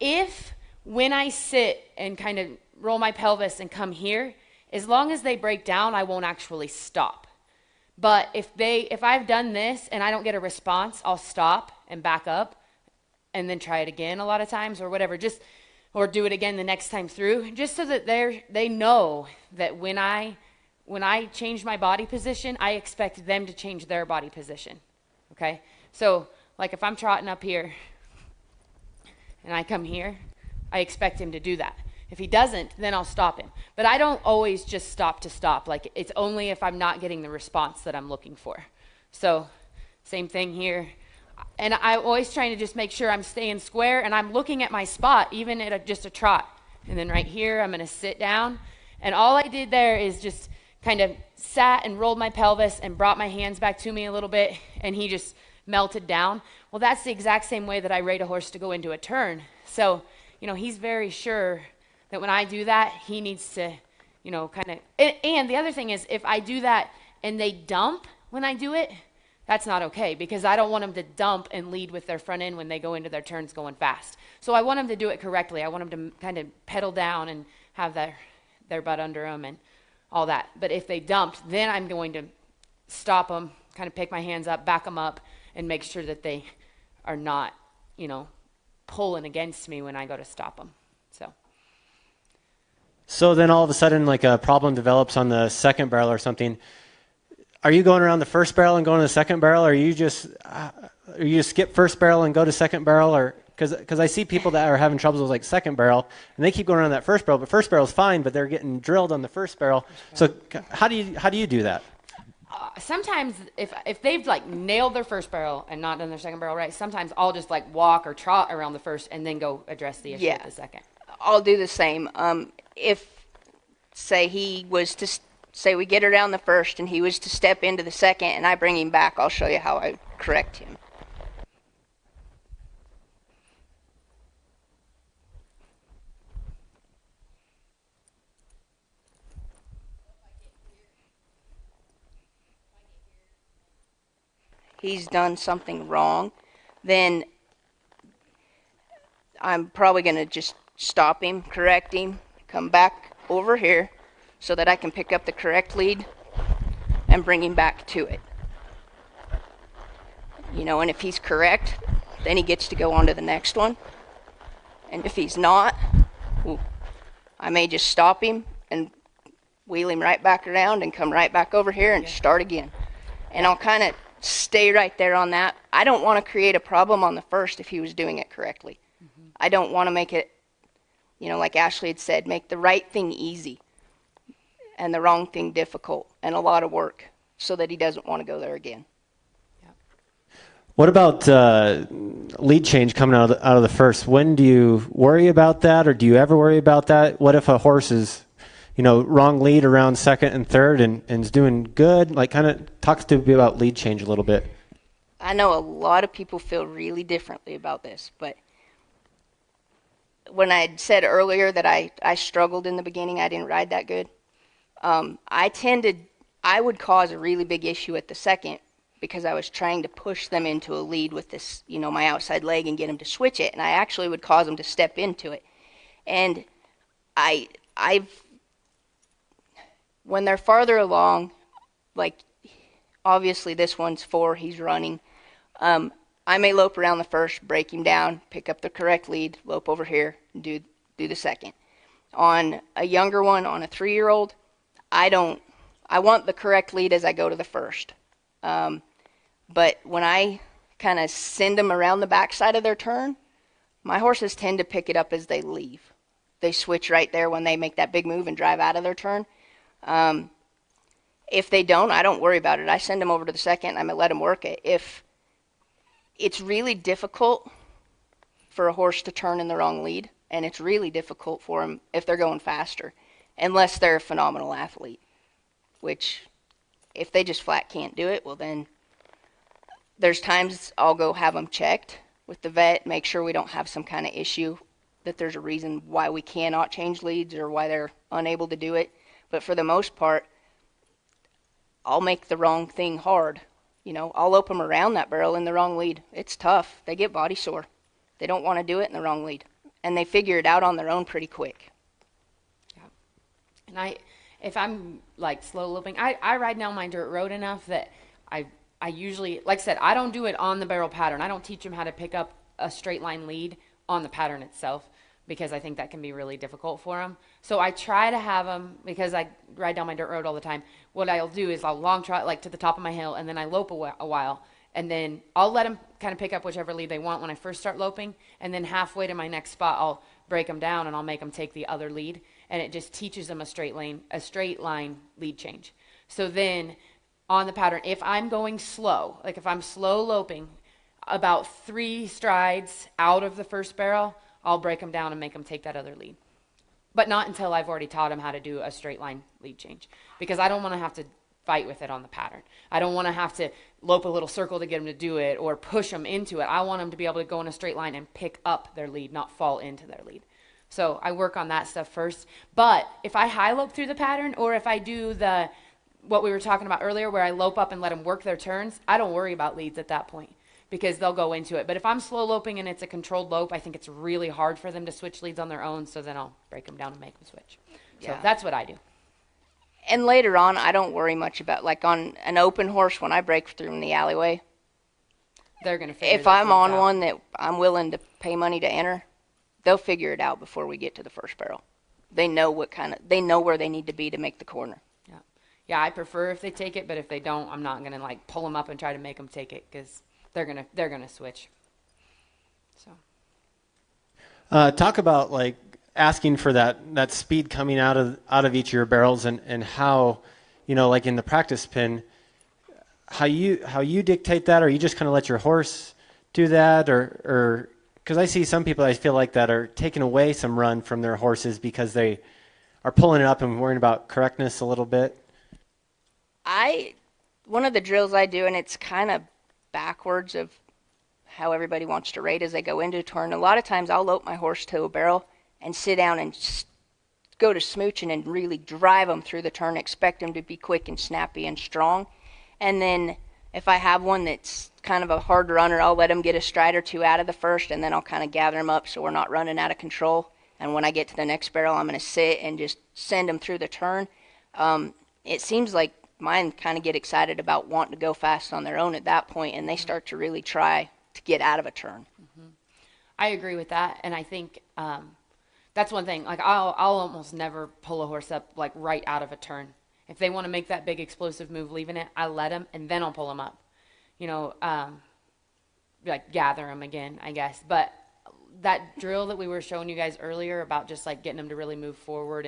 If when I sit and kind of roll my pelvis and come here, as long as they break down, I won't actually stop. But if I've done this and I don't get a response, I'll stop and back up and then try it again a lot of times, or whatever, or do it again the next time through, just so that they know that when I change my body position, I expect them to change their body position. Okay? So like if I'm trotting up here and I come here, I expect him to do that. If he doesn't, then I'll stop him. But I don't always just stop to stop. Like, it's only if I'm not getting the response that I'm looking for. So same thing here. And I'm always trying to just make sure I'm staying square, and I'm looking at my spot, even at just a trot. And then right here, I'm going to sit down. And all I did there is just kind of sat and rolled my pelvis and brought my hands back to me a little bit, and he just melted down. Well, that's the exact same way that I rate a horse to go into a turn. So, you know, he's very sure that when I do that, he needs to, you know, kind of, and the other thing is, if I do that and they dump when I do it, that's not okay, because I don't want them to dump and lead with their front end when they go into their turns going fast. So I want them to do it correctly. I want them to kind of pedal down and have their butt under them and all that. But if they dumped, then I'm going to stop them, kind of pick my hands up, back them up, and make sure that they are not, you know, pulling against me when I go to stop them. So then all of a sudden, like a problem develops on the second barrel or something. Are you going around the first barrel and going to the second barrel, or you just skip first barrel and go to second barrel, or because I see people that are having troubles with like second barrel and they keep going around that first barrel, but first barrel is fine, but they're getting drilled on the first barrel. So how do you do that? Sometimes if they've like nailed their first barrel and not done their second barrel right, sometimes I'll just like walk or trot around the first and then go address the issue with the second. I'll do the same. If, say we get around the first and he was to step into the second and I bring him back, I'll show you how I correct him. He's done something wrong, then I'm probably going to just stop him, correct him, come back over here so that I can pick up the correct lead and bring him back to it. You know, and if he's correct, then he gets to go on to the next one. And if he's not, I may just stop him and wheel him right back around and come right back over here and start again. And I'll kind of stay right there on that. I don't want to create a problem on the first if he was doing it correctly. I don't want to make it, you know, like Ashley had said, make the right thing easy and the wrong thing difficult and a lot of work so that he doesn't want to go there again. What about lead change coming out of the first? When do you worry about that, or do you ever worry about that? What if a horse is, you know, wrong lead around second and third and is doing good? Like, kind of talk to me about lead change a little bit. I know a lot of people feel really differently about this, but when I had said earlier that I struggled in the beginning, I didn't ride that good. I would cause a really big issue at the second because I was trying to push them into a lead with this, you know, my outside leg and get them to switch it, and I actually would cause them to step into it. And when they're farther along, like obviously this one's 4, he's running, I may lope around the first, break him down, pick up the correct lead, lope over here, and do the second. On a younger one, on a 3-year-old, I want the correct lead as I go to the first. But when I kind of send them around the backside of their turn, my horses tend to pick it up as they leave. They switch right there when they make that big move and drive out of their turn. If they don't, I don't worry about it. I send them over to the second, I'm going to let them work it. If it's really difficult for a horse to turn in the wrong lead, and it's really difficult for them if they're going faster. unless they're a phenomenal athlete, which if they just flat can't do it, well then there's times I'll go have them checked with the vet, make sure we don't have some kind of issue, that there's a reason why we cannot change leads or why they're unable to do it. But for the most part, I'll make the wrong thing hard. I'll lope them around that barrel in the wrong lead. It's tough. They get body sore. They don't want to do it in the wrong lead. And they figure it out on their own pretty quick. Yeah. And if I'm like slow loping, I ride down my dirt road enough that I usually, like I said, I don't do it on the barrel pattern. I don't teach them how to pick up a straight line lead on the pattern itself, because I think that can be really difficult for them. So I try to have them, because I ride down my dirt road all the time, what I'll do is I'll long trot like to the top of my hill, and then I lope a while, and then I'll let them kind of pick up whichever lead they want when I first start loping, and then halfway to my next spot I'll break them down and I'll make them take the other lead, and it just teaches them a straight line lead change. So then on the pattern, if I'm going slow, like if I'm slow loping about 3 strides out of the first barrel, I'll break them down and make them take that other lead. But not until I've already taught them how to do a straight line lead change, because I don't want to have to fight with it on the pattern. I don't want to have to lope a little circle to get them to do it or push them into it. I want them to be able to go in a straight line and pick up their lead, not fall into their lead. So I work on that stuff first. But if I high lope through the pattern, or if I do what we were talking about earlier, where I lope up and let them work their turns, I don't worry about leads at that point, because they'll go into it. But if I'm slow loping and it's a controlled lope, I think it's really hard for them to switch leads on their own, so then I'll break them down and make them switch. So that's what I do. And later on, I don't worry much about, like on an open horse, when I break through in the alleyway, They're going to figure if I'm on out. one that I'm willing to pay money to enter, they'll figure it out before we get to the first barrel. They know where they need to be to make the corner. Yeah, I prefer if they take it, but if they don't, I'm not going to like pull them up and try to make them take it, because they're gonna switch. So Talk about like asking for that speed coming out of each of your barrels, and how, like in the practice pin, how you dictate that, or you just kind of let your horse do that, or because I see some people, I feel like, that are taking away some run from their horses because they are pulling it up and worrying about correctness a little bit. One of the drills I do, and it's kind of backwards of how everybody wants to rate as they go into a turn. A lot of times I'll lope my horse to a barrel and sit down and go to smooching and really drive them through the turn, expect them to be quick and snappy and strong. And then if I have one that's kind of a hard runner, I'll let them get a stride or two out of the first, and then I'll kind of gather them up so we're not running out of control. And when I get to the next barrel, I'm going to sit and just send them through the turn. It seems like mine kind of get excited about wanting to go fast on their own at that point, and they start to really try to get out of a turn. I agree with that, and I think that's one thing. Like I'll almost never pull a horse up like right out of a turn. If they want to make that big explosive move leaving it, I let them, and then I'll pull them up. Like gather them again, I guess. But that drill that we were showing you guys earlier about just like getting them to really move forward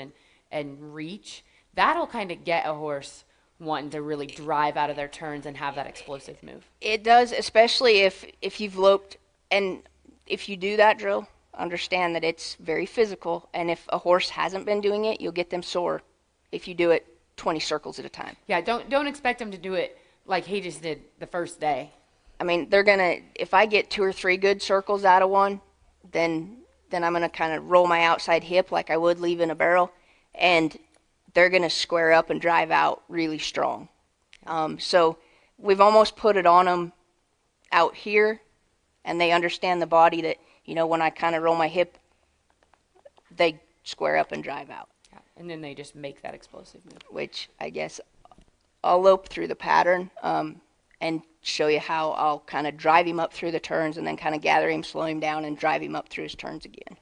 and reach, that'll kind of get a horse wanting to really drive out of their turns and have that explosive move. It does, especially if you've loped, and if you do that drill, understand that it's very physical, and if a horse hasn't been doing it, you'll get them sore if you do it 20 circles at a time. Yeah, don't expect them to do it like he just did the first day. I mean, if I get 2 or 3 good circles out of one, then I'm going to kind of roll my outside hip like I would leaving a barrel, and they're going to square up and drive out really strong. So we've almost put it on them out here, and they understand the body that, when I kind of roll my hip, they square up and drive out. Yeah, and then they just make that explosive move. Which I guess I'll lope through the pattern and show you how I'll kind of drive him up through the turns and then kind of gather him, slow him down, and drive him up through his turns again.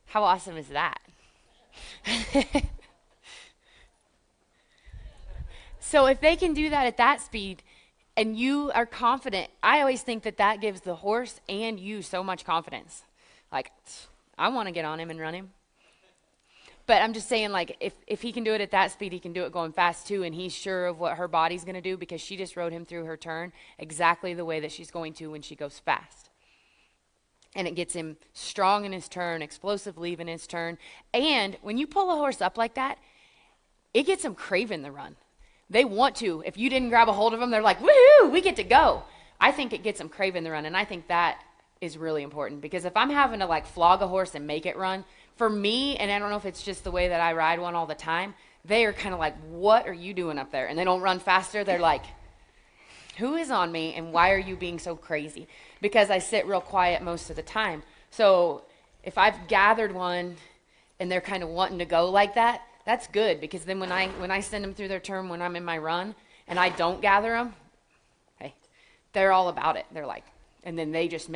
How awesome is that? So if they can do that at that speed and you are confident, I always think that that gives the horse and you so much confidence. Like, I want to get on him and run him. But I'm just saying, like, if he can do it at that speed, he can do it going fast too, and he's sure of what her body's going to do because she just rode him through her turn exactly the way that she's going to when she goes fast. And it gets him strong in his turn, explosive leave in his turn. And when you pull a horse up like that, it gets them craving the run. They want to. If you didn't grab a hold of them, they're like, woohoo, we get to go. I think it gets them craving the run, and I think that is really important because if I'm having to like flog a horse and make it run, for me, and I don't know if it's just the way that I ride one all the time, they are kind of like, what are you doing up there? And they don't run faster. They're like, who is on me and why are you being so crazy? Because I sit real quiet most of the time. So if I've gathered one and they're kind of wanting to go like that, that's good because then when I send them through their turn when I'm in my run and I don't gather them, hey, they're all about it. They're like, and then they just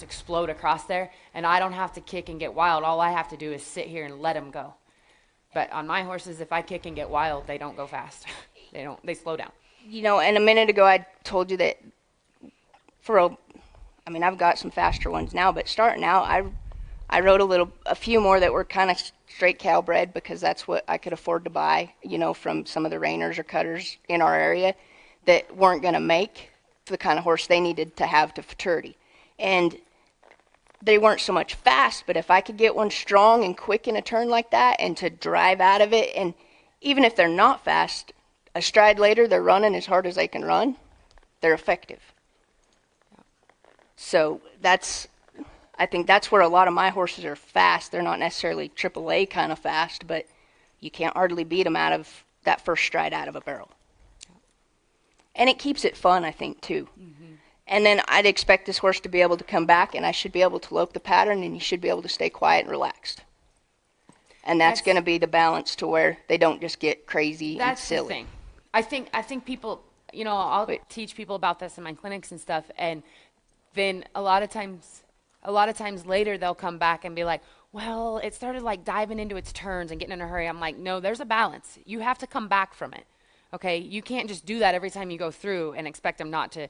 explode across there and I don't have to kick and get wild. All I have to do is sit here and let them go. But on my horses, if I kick and get wild, they don't go fast. They slow down. You know, and a minute ago I told you that I've got some faster ones now, but starting out, I rode a few more that were kind of straight cattle bred because that's what I could afford to buy, you know, from some of the reiners or cutters in our area that weren't going to make the kind of horse they needed to have to futurity. And they weren't so much fast, but if I could get one strong and quick in a turn like that and to drive out of it, and even if they're not fast, a stride later they're running as hard as they can run, they're effective. So I think that's where a lot of my horses are fast. They're not necessarily AAA kind of fast, but you can't hardly beat them out of that first stride out of a barrel. And it keeps it fun, I think, too. Mm-hmm. And then I'd expect this horse to be able to come back, and I should be able to lope the pattern, and you should be able to stay quiet and relaxed. And that's going to be the balance to where they don't just get crazy and silly. That's the thing. I think people, you know, I'll teach people about this in my clinics and stuff, and then a lot of times later they'll come back and be like, well, it started like diving into its turns and getting in a hurry. I'm like, no, there's a balance. You have to come back from it. Okay, you can't just do that every time you go through and expect them not to,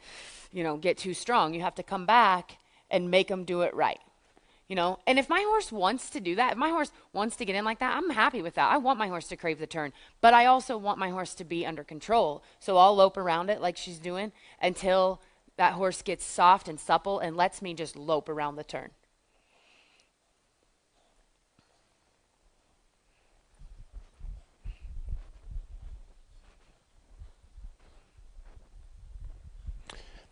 you know, get too strong. You have to come back and make them do it right, you know. And if my horse wants to do that, if my horse wants to get in like that, I'm happy with that. I want my horse to crave the turn, but I also want my horse to be under control. So I'll lope around it like she's doing until that horse gets soft and supple and lets me just lope around the turn.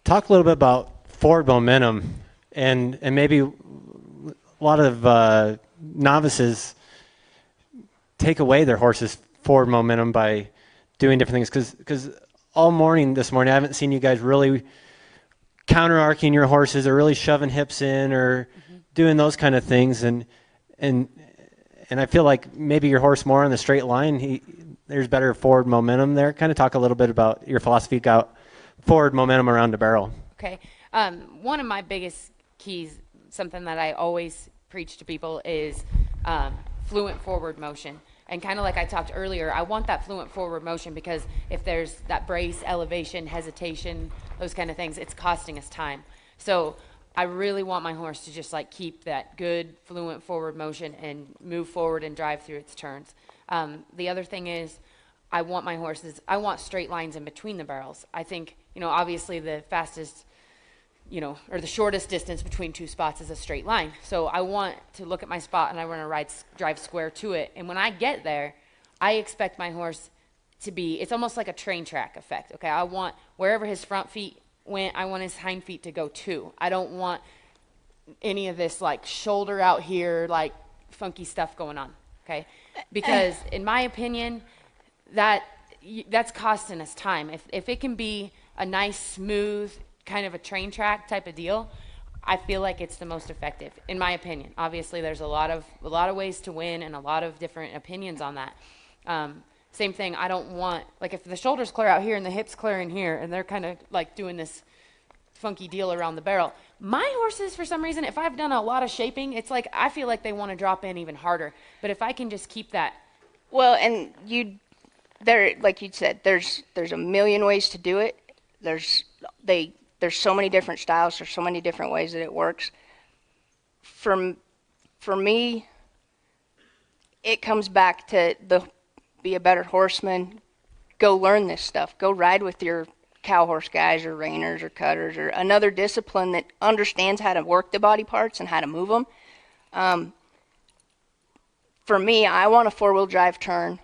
Talk a little bit about forward momentum, and maybe a lot of novices take away their horse's forward momentum by doing different things. Because all morning this morning, I haven't seen you guys really counter-arcing your horses or really shoving hips in or doing those kind of things. And I feel like maybe your horse more on the straight line, there's better forward momentum there. Kind of talk a little bit about your philosophy about forward momentum around the barrel. Okay. One of my biggest keys, something that I always preach to people is fluent forward motion. And kind of like I talked earlier, I want that fluent forward motion because if there's that brace, elevation, hesitation, those kind of things, it's costing us time. So I really want my horse to just like keep that good fluent forward motion and move forward and drive through its turns. The other thing is I want straight lines in between the barrels. I think, you know, obviously the fastest, you know, or the shortest distance between two spots is a straight line. So I want to look at my spot and I want to drive square to it. And when I get there, I expect my horse to be, it's almost like a train track effect. Okay. I want wherever his front feet went, I want his hind feet to go too. I don't want any of this like shoulder out here, like funky stuff going on. Okay. Because in my opinion, that's costing us time. If it can be a nice, smooth, kind of a train track type of deal, I feel like it's the most effective, in my opinion. Obviously, there's a lot of ways to win and a lot of different opinions on that. Same thing, I don't want, like if the shoulders clear out here and the hips clear in here and they're kind of like doing this funky deal around the barrel. My horses, for some reason, if I've done a lot of shaping, it's like I feel like they want to drop in even harder. But if I can just keep that. Well, and like you said, there's a million ways to do it. There's so many different styles. There's so many different ways that it works. For me, it comes back to be a better horseman. Go learn this stuff. Go ride with your cow horse guys or reiners or cutters or another discipline that understands how to work the body parts and how to move them. For me, I want a 4-wheel drive turn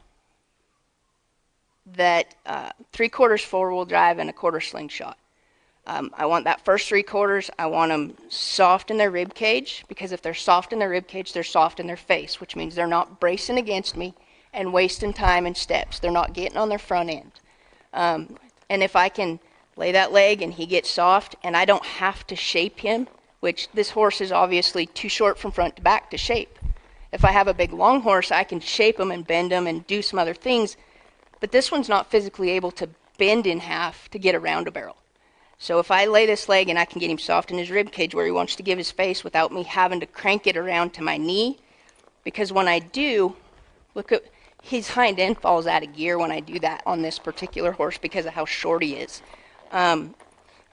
that 3/4 4-wheel drive and 1/4 slingshot. I want that first 3/4, I want them soft in their rib cage, because if they're soft in their rib cage, they're soft in their face, which means they're not bracing against me and wasting time and steps. They're not getting on their front end. And if I can lay that leg and he gets soft and I don't have to shape him, which this horse is obviously too short from front to back to shape. If I have a big long horse, I can shape him and bend him and do some other things, but this one's not physically able to bend in half to get around a barrel. So if I lay this leg and I can get him soft in his rib cage where he wants to give his face without me having to crank it around to my knee, because when I do, look at his hind end falls out of gear when I do that on this particular horse because of how short he is.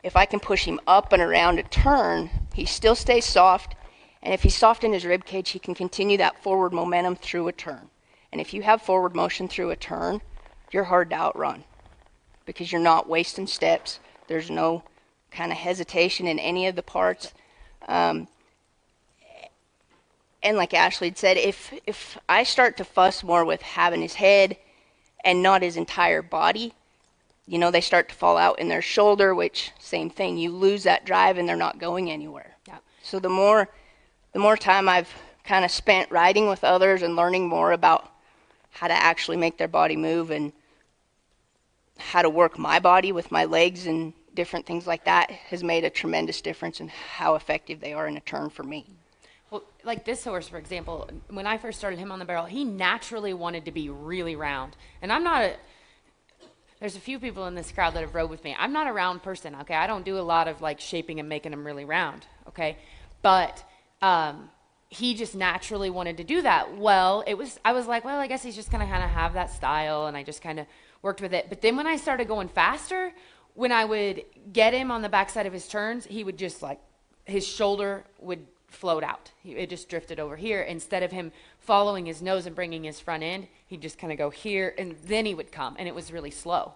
If I can push him up and around a turn, he still stays soft, and if he's soft in his rib cage, he can continue that forward momentum through a turn. And if you have forward motion through a turn, you're hard to outrun because you're not wasting steps. There's no kind of hesitation in any of the parts. And like Ashley had said, if I start to fuss more with having his head and not his entire body, they start to fall out in their shoulder, which, same thing, you lose that drive and they're not going anywhere. Yeah. So the more time I've kind of spent riding with others and learning more about how to actually make their body move and how to work my body with my legs and different things like that has made a tremendous difference in how effective they are in a turn for me. Well, like this horse, for example, when I first started him on the barrel, he naturally wanted to be really round. And there's a few people in this crowd that have rode with me. I'm not a round person, okay? I don't do a lot of like shaping and making them really round, okay? But he just naturally wanted to do that. Well, I was like, well, I guess he's just gonna kind of have that style, and I just kind of worked with it. But then when I started going faster, when I would get him on the backside of his turns, he would just like, his shoulder would float out. It just drifted over here. Instead of him following his nose and bringing his front end, he'd just kind of go here, and then he would come, and it was really slow.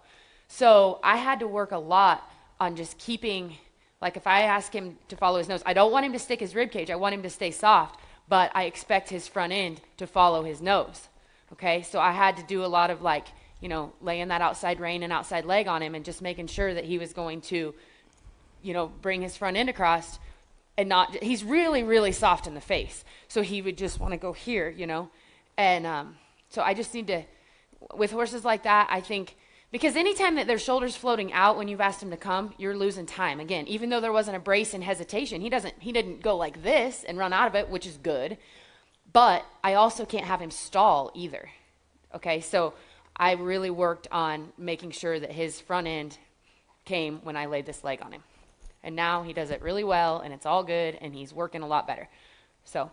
So I had to work a lot on just keeping, like if I ask him to follow his nose, I don't want him to stick his rib cage. I want him to stay soft, but I expect his front end to follow his nose. Okay, so I had to do a lot of like, laying that outside rein and outside leg on him and just making sure that he was going to, bring his front end across and not, he's really, really soft in the face. So he would just want to go here, And so I just need to, with horses like that, I think, because anytime that their shoulder's floating out when you've asked him to come, you're losing time. Again, even though there wasn't a brace and hesitation, he didn't go like this and run out of it, which is good. But I also can't have him stall either. Okay, so I really worked on making sure that his front end came when I laid this leg on him. And now he does it really well, and it's all good, and he's working a lot better. So,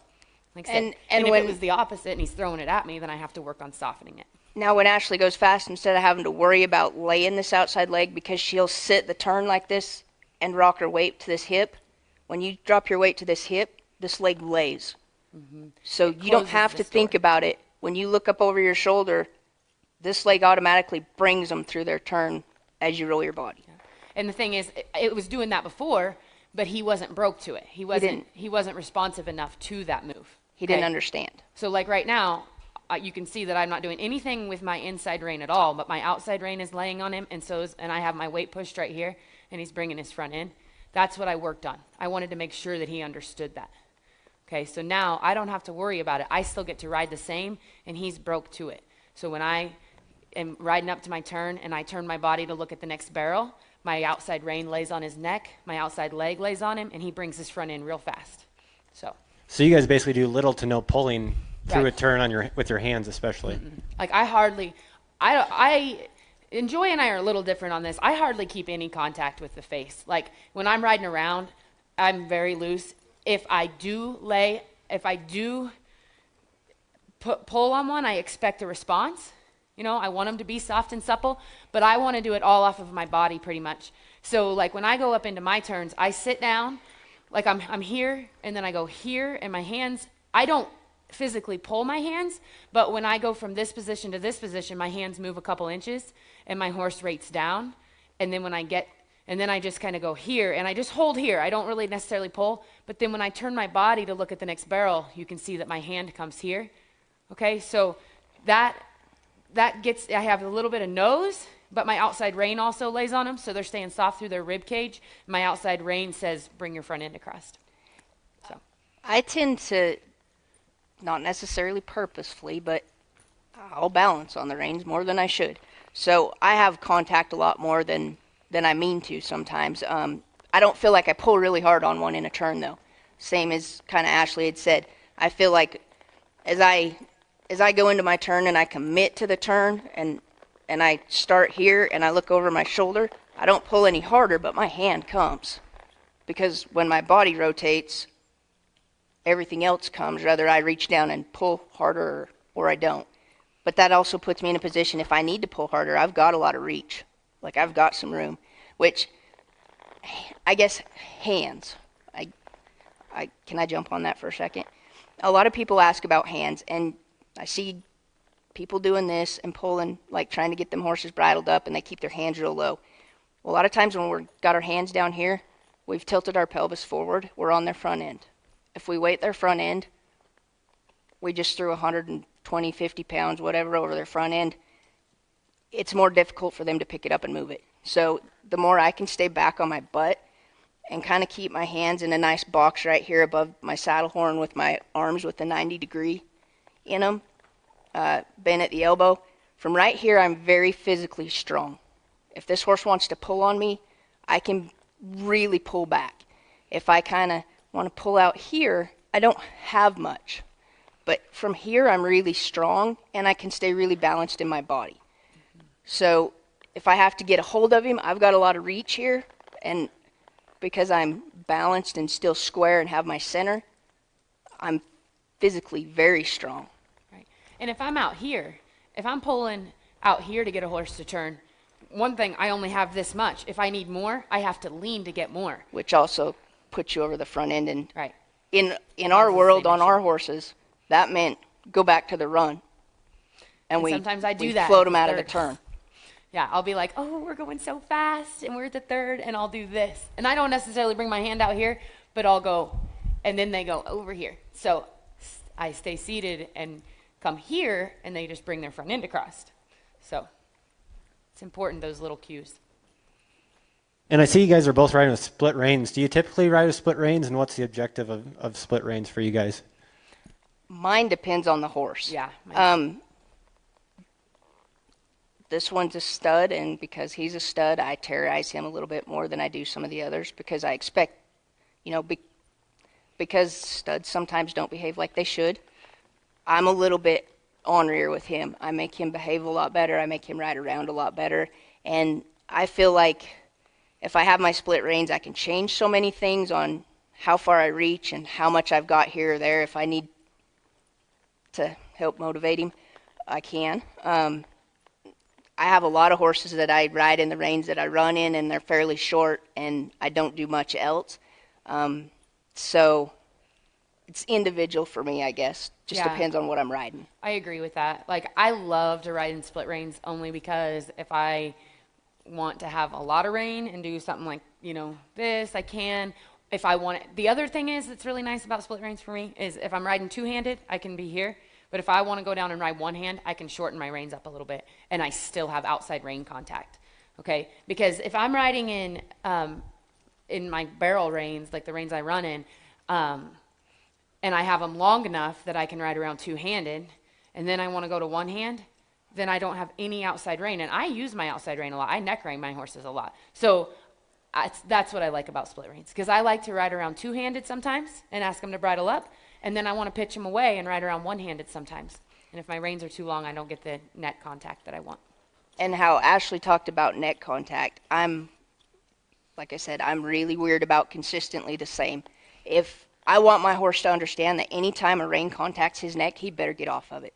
like I said, and if it was the opposite and he's throwing it at me, then I have to work on softening it. Now when Ashley goes fast, instead of having to worry about laying this outside leg, because she'll sit the turn like this and rock her weight to this hip, when you drop your weight to this hip, this leg lays. Mm-hmm. So you don't have to think about it. When you look up over your shoulder, this leg automatically brings them through their turn as you roll your body. Yeah. And the thing is, it was doing that before, but he wasn't broke to it. He wasn't responsive enough to that move. He didn't understand. So like right now, you can see that I'm not doing anything with my inside rein at all, but my outside rein is laying on him, and I have my weight pushed right here, and he's bringing his front in. That's what I worked on. I wanted to make sure that he understood that. Okay, so now I don't have to worry about it. I still get to ride the same, and he's broke to it. So when I am riding up to my turn and I turn my body to look at the next barrel, my outside rein lays on his neck, my outside leg lays on him, and he brings his front in real fast. So you guys basically do little to no pulling through Right. a turn with your hands, especially. Mm-mm. Like I And Joy and I are a little different on this. I hardly keep any contact with the face. Like when I'm riding around, I'm very loose. If I do pull on one, I expect a response. You know, I want them to be soft and supple, but I want to do it all off of my body pretty much. So like when I go up into my turns, I sit down, like I'm here, and then I go here, and my hands, I don't physically pull my hands, but when I go from this position to this position, my hands move a couple inches, and my horse rates down, and then then I just kind of go here, and I just hold here. I don't really necessarily pull, but then when I turn my body to look at the next barrel, you can see that my hand comes here. Okay, so that gets, I have a little bit of nose, but my outside rein also lays on them, so they're staying soft through their rib cage. My outside rein says, bring your front end across. So I tend to, not necessarily purposefully, but I'll balance on the reins more than I should. So I have contact a lot more than I mean to sometimes. I don't feel like I pull really hard on one in a turn, though. Same as kind of Ashley had said. I feel like as I go into my turn and I commit to the turn and I start here and I look over my shoulder, I don't pull any harder, but my hand comes. Because when my body rotates, everything else comes, whether I reach down and pull harder or I don't. But that also puts me in a position, if I need to pull harder, I've got a lot of reach. Like I've got some room, which I guess hands. Can I jump on that for a second? A lot of people ask about hands, and I see people doing this and pulling, like trying to get them horses bridled up, and they keep their hands real low. Well, a lot of times when we've got our hands down here, we've tilted our pelvis forward, we're on their front end. If we weight their front end, we just threw 120, 50 pounds, whatever, over their front end, it's more difficult for them to pick it up and move it. So the more I can stay back on my butt and kind of keep my hands in a nice box right here above my saddle horn with my arms with a 90-degree in them, bent at the elbow. From right here, I'm very physically strong. If this horse wants to pull on me, I can really pull back. If I kind of want to pull out here, I don't have much. But from here, I'm really strong, and I can stay really balanced in my body. So if I have to get a hold of him, I've got a lot of reach here, and because I'm balanced and still square and have my center, I'm physically very strong. right. And if I'm out here, if I'm pulling out here to get a horse to turn, one thing, I only have this much. If I need more, I have to lean to get more. Which also puts you over the front end. And right. in our world, on our horses, that meant go back to the run. And sometimes I do we that float them out of the turn. Yeah, I'll be like, oh, we're going so fast, and we're at the third, and I'll do this. And I don't necessarily bring my hand out here, but I'll go, and then they go over here. So I stay seated and come here, and they just bring their front end across. So it's important, those little cues. And I see you guys are both riding with split reins. Do you typically ride with split reins, and what's the objective of split reins for you guys? Mine depends on the horse. Yeah. This one's a stud, and because he's a stud, I terrorize him a little bit more than I do some of the others, because I expect, because studs sometimes don't behave like they should, I'm a little bit ornerier with him. I make him behave a lot better. I make him ride around a lot better. And I feel like if I have my split reins, I can change so many things on how far I reach and how much I've got here or there. If I need to help motivate him, I can. I have a lot of horses that I ride in the reins that I run in, and they're fairly short, and I don't do much else. So it's individual for me, I guess. Just depends on what I'm riding. I agree with that. Like, I love to ride in split reins only because if I want to have a lot of rein and do something like, this, I can. If I want it. The other thing is that's really nice about split reins for me is if I'm riding two-handed, I can be here. But if I want to go down and ride one hand, I can shorten my reins up a little bit, and I still have outside rein contact, okay? Because if I'm riding in my barrel reins, like the reins I run in, and I have them long enough that I can ride around two-handed, and then I want to go to one hand, then I don't have any outside rein. And I use my outside rein a lot. I neck rein my horses a lot. So that's what I like about split reins, because I like to ride around two-handed sometimes and ask them to bridle up. And then I want to pitch them away and ride around one-handed sometimes. And if my reins are too long, I don't get the neck contact that I want. And how Ashley talked about neck contact, like I said, I'm really weird about consistently the same. If I want my horse to understand that anytime a rein contacts his neck, he better get off of it.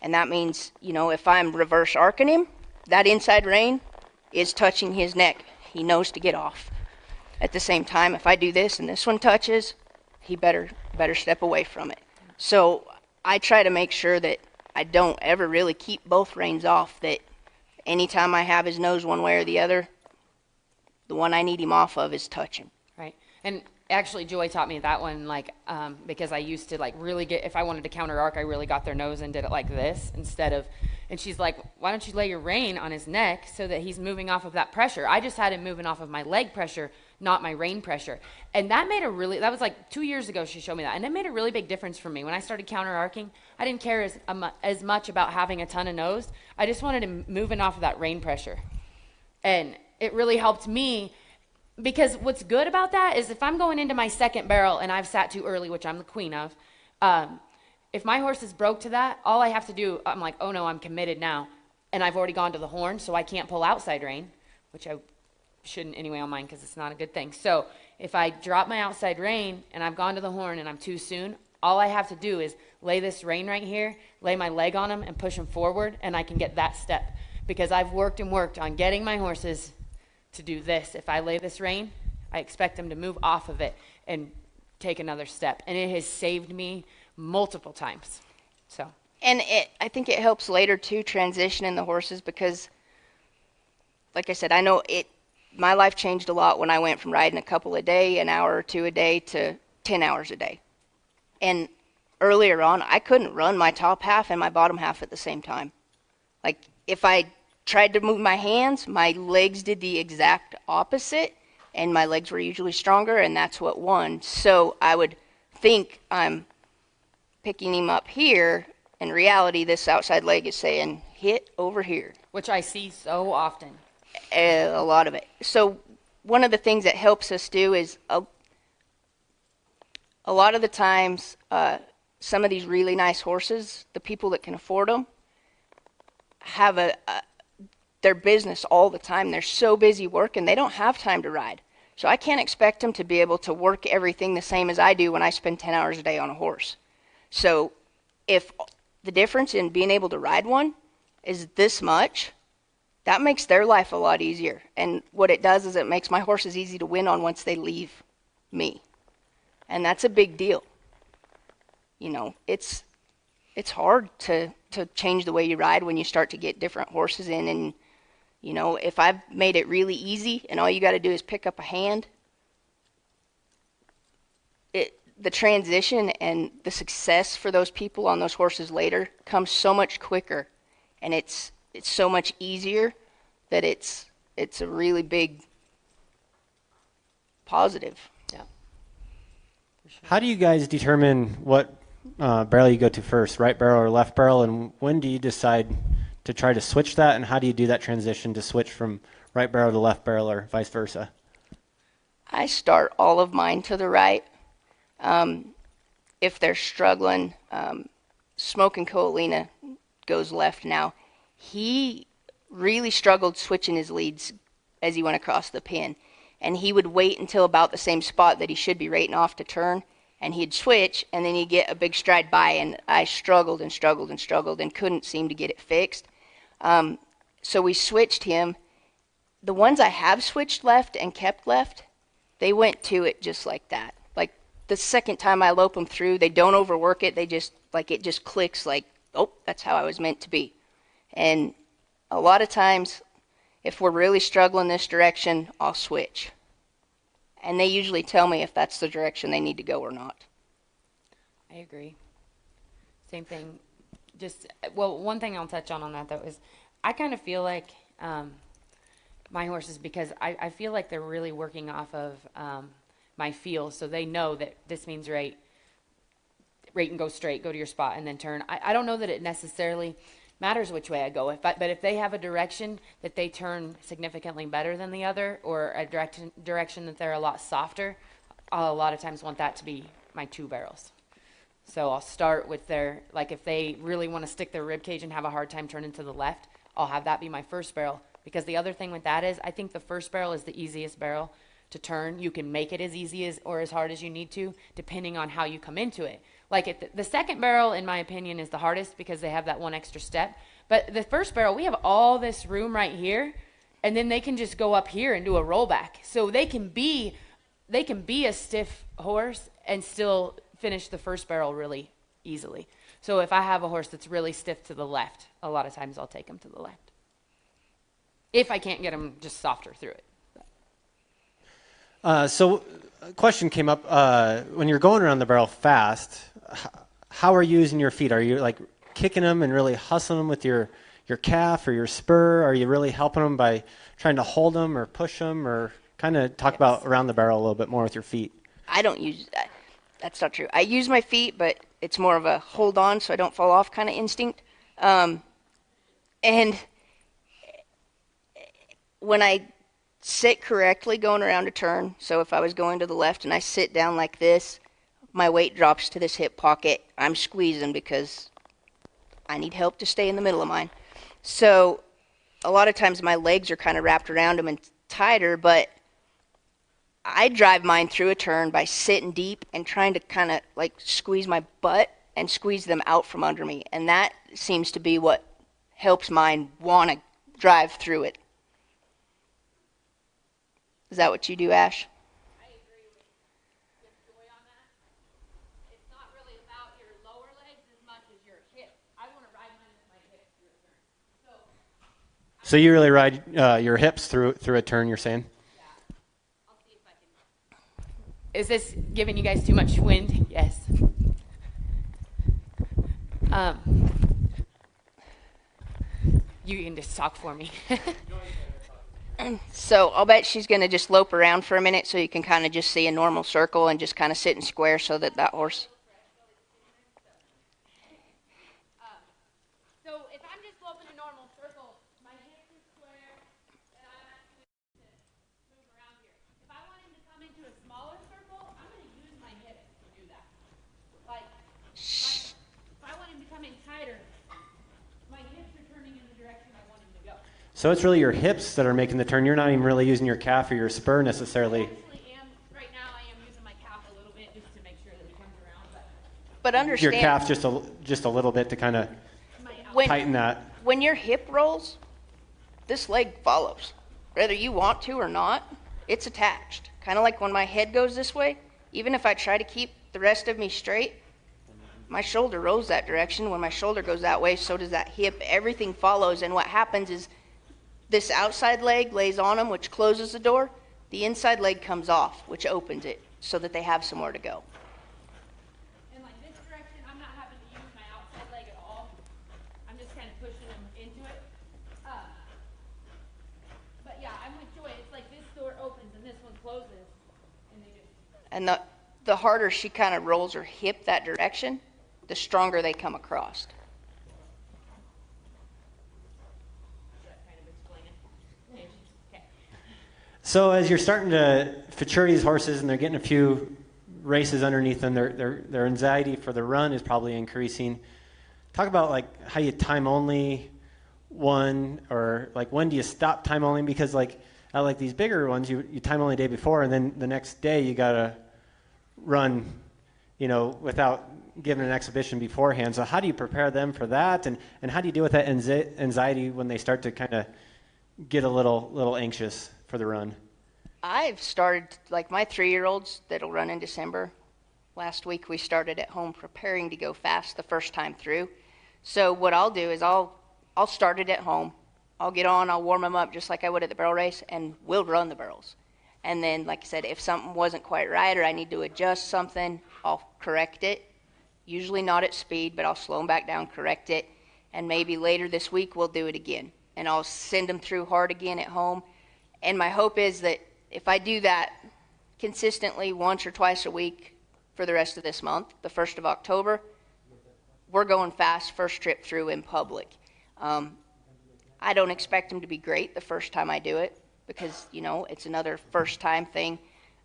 And that means, if I'm reverse arcing him, that inside rein is touching his neck. He knows to get off. At the same time, if I do this and this one touches, he better step away from it. So I try to make sure that I don't ever really keep both reins off, that anytime I have his nose one way or the other, the one I need him off of is touching. Right. And actually, Joy taught me that one, because I used to, really if I wanted to counter arc, I really got their nose and did it like this instead of, and she's like, why don't you lay your rein on his neck so that he's moving off of that pressure? I just had him moving off of my leg pressure, not my rein pressure. And that that was 2 years ago she showed me that. And it made a really big difference for me. When I started counter arcing, I didn't care as much about having a ton of nose. I just wanted him moving off of that rein pressure. And it really helped me, because what's good about that is if I'm going into my second barrel and I've sat too early, which I'm the queen of, if my horse is broke to that, all I have to do, I'm like, oh no, I'm committed now. And I've already gone to the horn, so I can't pull outside rein, which I shouldn't anyway on mine because it's not a good thing. So if I drop my outside rein and I've gone to the horn and I'm too soon, all I have to do is lay this rein right here, lay my leg on him and push him forward, and I can get that step. Because I've worked and worked on getting my horses to do this. If I lay this rein, I expect them to move off of it and take another step. And it has saved me multiple times. So. And I think it helps later too, transitioning the horses, because like I said, I know my life changed a lot when I went from riding a couple a day, an hour or two a day, to 10 hours a day. And earlier on, I couldn't run my top half and my bottom half at the same time. Like if I tried to move my hands, my legs did the exact opposite, and my legs were usually stronger, and that's what won. So I would think I'm picking him up here. In reality, this outside leg is saying, hit over here. Which I see so often. A lot of it. So one of the things that helps us do is a lot of the times, some of these really nice horses, the people that can afford them, have their business all the time. They're so busy working, they don't have time to ride. So I can't expect them to be able to work everything the same as I do when I spend 10 hours a day on a horse. So if the difference in being able to ride one is this much, that makes their life a lot easier. And what it does is it makes my horses easy to win on once they leave me. And that's a big deal. It's hard to change the way you ride when you start to get different horses in. And, if I've made it really easy and all you got to do is pick up a hand, the transition and the success for those people on those horses later comes so much quicker, and it's so much easier that it's a really big positive. Yeah. How do you guys determine what barrel you go to first, right barrel or left barrel, and when do you decide to try to switch that, and how do you do that transition to switch from right barrel to left barrel or vice versa? I start all of mine to the right. If they're struggling, Smoking Coalina goes left now. He really struggled switching his leads as he went across the pin. And he would wait until about the same spot that he should be rating off to turn, and he'd switch, and then he'd get a big stride by, and I struggled and struggled and struggled and couldn't seem to get it fixed. So we switched him. The ones I have switched left and kept left, they went to it just like that. Like the second time I lope them through, they don't overwork it. They just, it just clicks like, oh, that's how I was meant to be. And a lot of times, if we're really struggling this direction, I'll switch. And they usually tell me if that's the direction they need to go or not. I agree. Same thing. One thing I'll touch on that, though, is I kind of feel like my horses, because I feel like they're really working off of my feel, so they know that this means rate and go straight, go to your spot, and then turn. I don't know that it necessarily matters which way I go, but if they have a direction that they turn significantly better than the other, or a direction that they're a lot softer, I'll a lot of times want that to be my two barrels. So I'll start with if they really want to stick their rib cage and have a hard time turning to the left, I'll have that be my first barrel. Because the other thing with that is, I think the first barrel is the easiest barrel to turn. You can make it as easy as or as hard as you need to, depending on how you come into it. Like the second barrel, in my opinion, is the hardest because they have that one extra step. But the first barrel, we have all this room right here, and then they can just go up here and do a rollback. So they can be a stiff horse and still finish the first barrel really easily. So if I have a horse that's really stiff to the left, a lot of times I'll take him to the left. If I can't get him just softer through it. So a question came up, when you're going around the barrel fast, how are you using your feet? Are you like kicking them and really hustling them with your calf or your spur? Are you really helping them by trying to hold them or push them, or kind of talk about around the barrel a little bit more with your feet? I don't use that. That's not true. I use my feet, but it's more of a hold on so I don't fall off kind of instinct. And when I sit correctly going around a turn, so if I was going to the left and I sit down like this, my weight drops to this hip pocket. I'm squeezing because I need help to stay in the middle of mine. So a lot of times my legs are kind of wrapped around them and tighter, but I drive mine through a turn by sitting deep and trying to kind of like squeeze my butt and squeeze them out from under me. And that seems to be what helps mine want to drive through it. Is that what you do, Ash? I agree with Joy on that. It's not really about your lower legs as much as your hips. I want to ride mine with my hips through a turn. So you really ride your hips through a turn, you're saying? Yeah. I'll see if I can. Is this giving you guys too much wind? Yes. You can just talk for me. So I'll bet she's going to just lope around for a minute so you can kind of just see a normal circle and just kind of sit in square so that horse. So if I'm just loping a normal circle, my hips are square, and I'm actually going to move around here. If I want him to come into a smaller circle, I'm going to use my hips to do that. Like, if I want him to come in tighter, my hips are turning in the direction I want him to go. So it's really your hips that are making the turn. You're not even really using your calf or your spur necessarily. I actually am, right now I am using my calf a little bit just to make sure that he comes around. But understand, Your calf just a little bit to kind of tighten that. when your hip rolls, this leg follows. Whether you want to or not, it's attached. Kind of like when my head goes this way, even if I try to keep the rest of me straight, my shoulder rolls that direction. When my shoulder goes that way, so does that hip. Everything follows, and what happens is this outside leg lays on them, which closes the door. The inside leg comes off, which opens it, so that they have somewhere to go. In like this direction, I'm not having to use my outside leg at all. I'm just kind of pushing them into it. But yeah, I'm with Joy. It's like this door opens and this one closes, and they just. And the harder she kind of rolls her hip that direction, the stronger they come across. So as you're starting to future these horses and they're getting a few races underneath them, their anxiety for the run is probably increasing. Talk about like how you time only one, or like when do you stop time only? Because like at like these bigger ones, you time only the day before, and then the next day you gotta run, without giving an exhibition beforehand. So how do you prepare them for that, and how do you deal with that anxiety when they start to kind of get a little anxious for the run? I've started, like my 3-year-olds that'll run in December. Last week we started at home preparing to go fast the first time through. So what I'll do is I'll start it at home. I'll get on, I'll warm them up just like I would at the barrel race, and we'll run the barrels. And then, like I said, if something wasn't quite right or I need to adjust something, I'll correct it. Usually not at speed, but I'll slow them back down, correct it, and maybe later this week we'll do it again. And I'll send them through hard again at home. And my hope is that if I do that consistently once or twice a week for the rest of this month, the 1st of October, we're going fast first trip through in public. I don't expect them to be great the first time I do it because, it's another first time thing.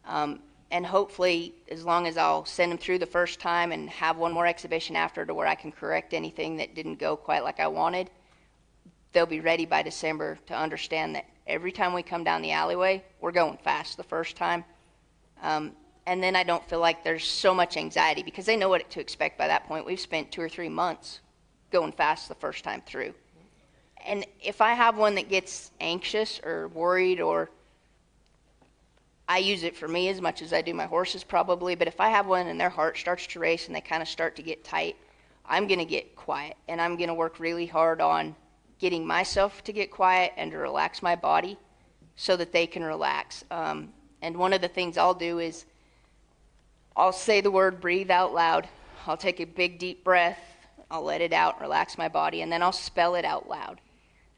And hopefully, as long as I'll send them through the first time and have one more exhibition after to where I can correct anything that didn't go quite like I wanted, they'll be ready by December to understand that every time we come down the alleyway, we're going fast the first time. And then I don't feel like there's so much anxiety because they know what to expect by that point. We've spent 2 or 3 months going fast the first time through. And if I have one that gets anxious or worried, or I use it for me as much as I do my horses probably, but if I have one and their heart starts to race and they kind of start to get tight, I'm going to get quiet, and I'm going to work really hard on getting myself to get quiet and to relax my body so that they can relax. And one of the things I'll do is I'll say the word breathe out loud. I'll take a big deep breath. I'll let it out, relax my body, and then I'll spell it out loud.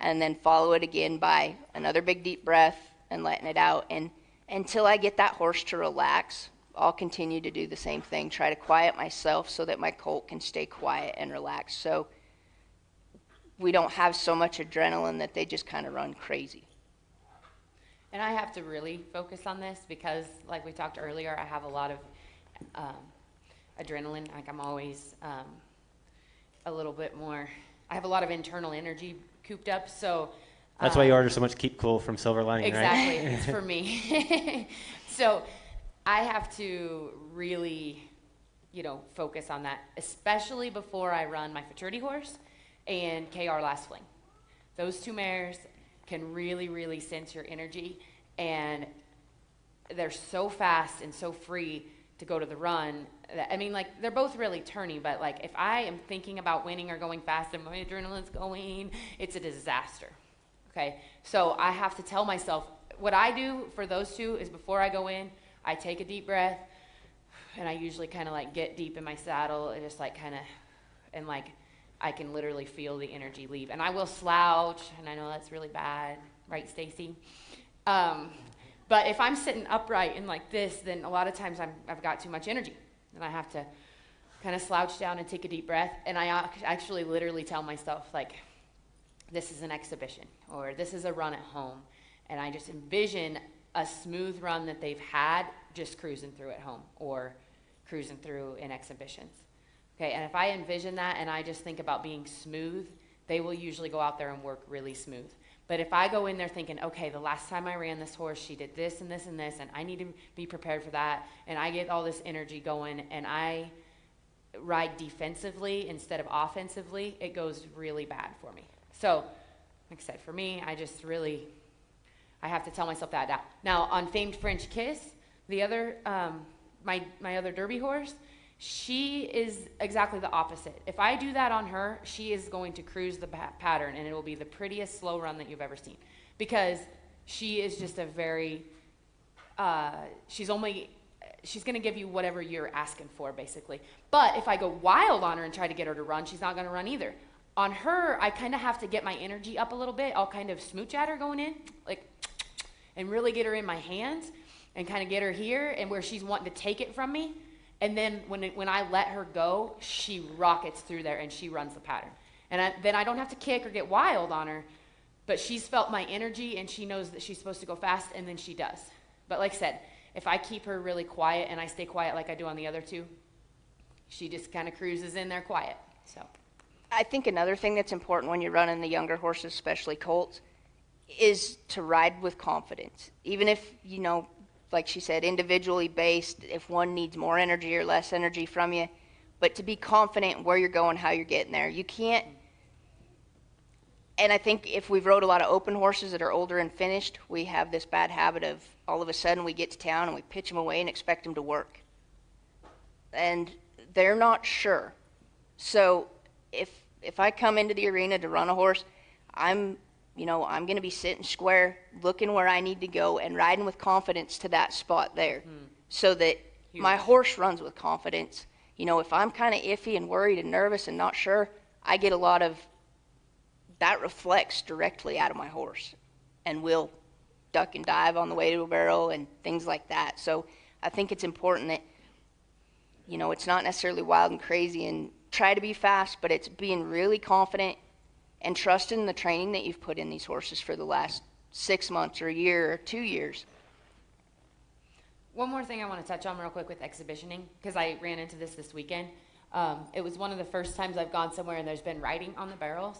And then follow it again by another big deep breath and letting it out. And until I get that horse to relax, I'll continue to do the same thing, try to quiet myself so that my colt can stay quiet and relaxed. So we don't have so much adrenaline that they just kind of run crazy. And I have to really focus on this because, like we talked earlier, I have a lot of adrenaline. Like I'm always a little bit more, I have a lot of internal energy cooped up. So that's why you order so much Keep Cool from Silver Lining, exactly, right? it's for me. So I have to really, focus on that, especially before I run my futurity horse and KR Last Fling. Those two mares can really, really sense your energy, and they're so fast and so free to go to the run. They're both really turny, but if I am thinking about winning or going fast and my adrenaline's going, it's a disaster. Okay, so I have to tell myself, what I do for those two is before I go in, I take a deep breath, and I usually kind of get deep in my saddle and just I can literally feel the energy leave. And I will slouch, and I know that's really bad, right, Stacy? But if I'm sitting upright and like this, then a lot of times I've got too much energy, and I have to kind of slouch down and take a deep breath. And I actually literally tell myself, this is an exhibition, or this is a run at home. And I just envision a smooth run that they've had just cruising through at home or cruising through in exhibitions. Okay, and if I envision that and I just think about being smooth, they will usually go out there and work really smooth. But if I go in there thinking, okay, the last time I ran this horse, she did this and this and this, and I need to be prepared for that, and I get all this energy going, and I ride defensively instead of offensively, it goes really bad for me. So, like I said, for me, I have to tell myself that now. On Famed French Kiss, the other, my other Derby horse, she is exactly the opposite. If I do that on her, she is going to cruise the pattern, and it will be the prettiest slow run that you've ever seen, because she is just a very, she's going to give you whatever you're asking for, basically. But if I go wild on her and try to get her to run, she's not going to run either. On her, I kind of have to get my energy up a little bit. I'll kind of smooch at her going in, and really get her in my hands and kind of get her here and where she's wanting to take it from me. And then when I let her go, she rockets through there and she runs the pattern. And then I don't have to kick or get wild on her, but she's felt my energy and she knows that she's supposed to go fast, and then she does. But like I said, if I keep her really quiet and I stay quiet like I do on the other two, she just kind of cruises in there quiet. So I think another thing that's important when you're running the younger horses, especially colts, is to ride with confidence. Even if, like she said, individually based, if one needs more energy or less energy from you, but to be confident in where you're going, how you're getting there. You can't, and I think if we've rode a lot of open horses that are older and finished, we have this bad habit of all of a sudden we get to town and we pitch them away and expect them to work. And they're not sure. So if I come into the arena to run a horse, I'm going to be sitting square, looking where I need to go, and riding with confidence to that spot there, so that my horse runs with confidence. If I'm kind of iffy and worried and nervous and not sure, I get a lot of that reflects directly out of my horse, and will duck and dive on the way to a barrel and things like that. So I think it's important that, it's not necessarily wild and crazy and try to be fast, but it's being really confident and trusting the training that you've put in these horses for the last 6 months or a year or 2 years. One more thing I want to touch on real quick with exhibitioning, because I ran into this weekend. It was one of the first times I've gone somewhere and there's been writing on the barrels.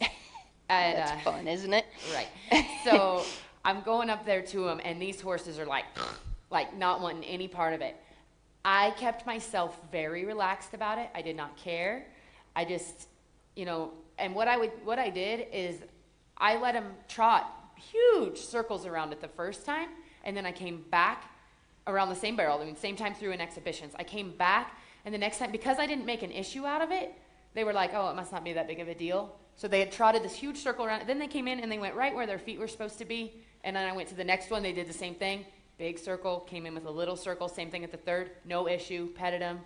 And, That's fun, isn't it? right. So I'm going up there to them, and these horses are like not wanting any part of it. I kept myself very relaxed about it. I did not care. I just, and what I did is I let them trot huge circles around it the first time, and then I came back around the same barrel. I mean, same time through in exhibitions. I came back, and the next time, because I didn't make an issue out of it, they were like, oh, it must not be that big of a deal. So they had trotted this huge circle around it. Then they came in, and they went right where their feet were supposed to be. And then I went to the next one. They did the same thing. Big circle, came in with a little circle. Same thing at the third. No issue. Petted them.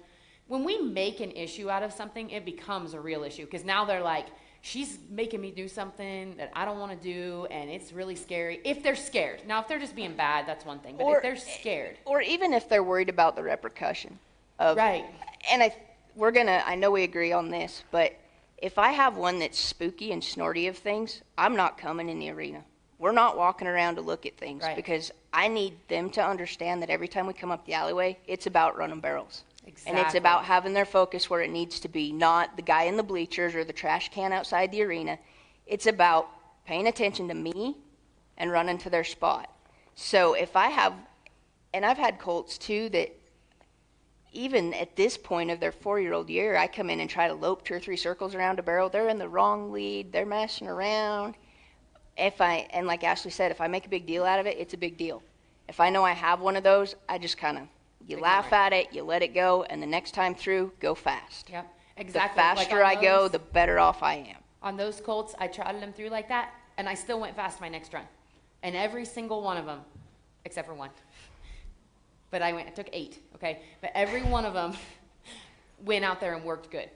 When we make an issue out of something, it becomes a real issue. Because now they're like, she's making me do something that I don't want to do, and it's really scary. If they're scared. Now, if they're just being bad, that's one thing. But if they're scared. Or even if they're worried about the repercussion of. Right. And I know we agree on this, but if I have one that's spooky and snorty of things, I'm not coming in the arena. We're not walking around to look at things, right, because I need them to understand that every time we come up the alleyway, it's about running barrels. Exactly. And it's about having their focus where it needs to be, not the guy in the bleachers or the trash can outside the arena. It's about paying attention to me and running to their spot. So if I have, and I've had colts too that even at this point of their 4-year-old year, I come in and try to lope 2 or 3 circles around a barrel. They're in the wrong lead. They're messing around. And like Ashley said, if I make a big deal out of it, it's a big deal. If I know I have one of those, I just kind of, laugh at it, you let it go, and the next time through, go fast. Yep, exactly. The faster I go, the better off I am. On those colts, I trotted them through like that, and I still went fast my next run. And every single one of them, except for one. But I took 8, okay? But every one of them went out there and worked good.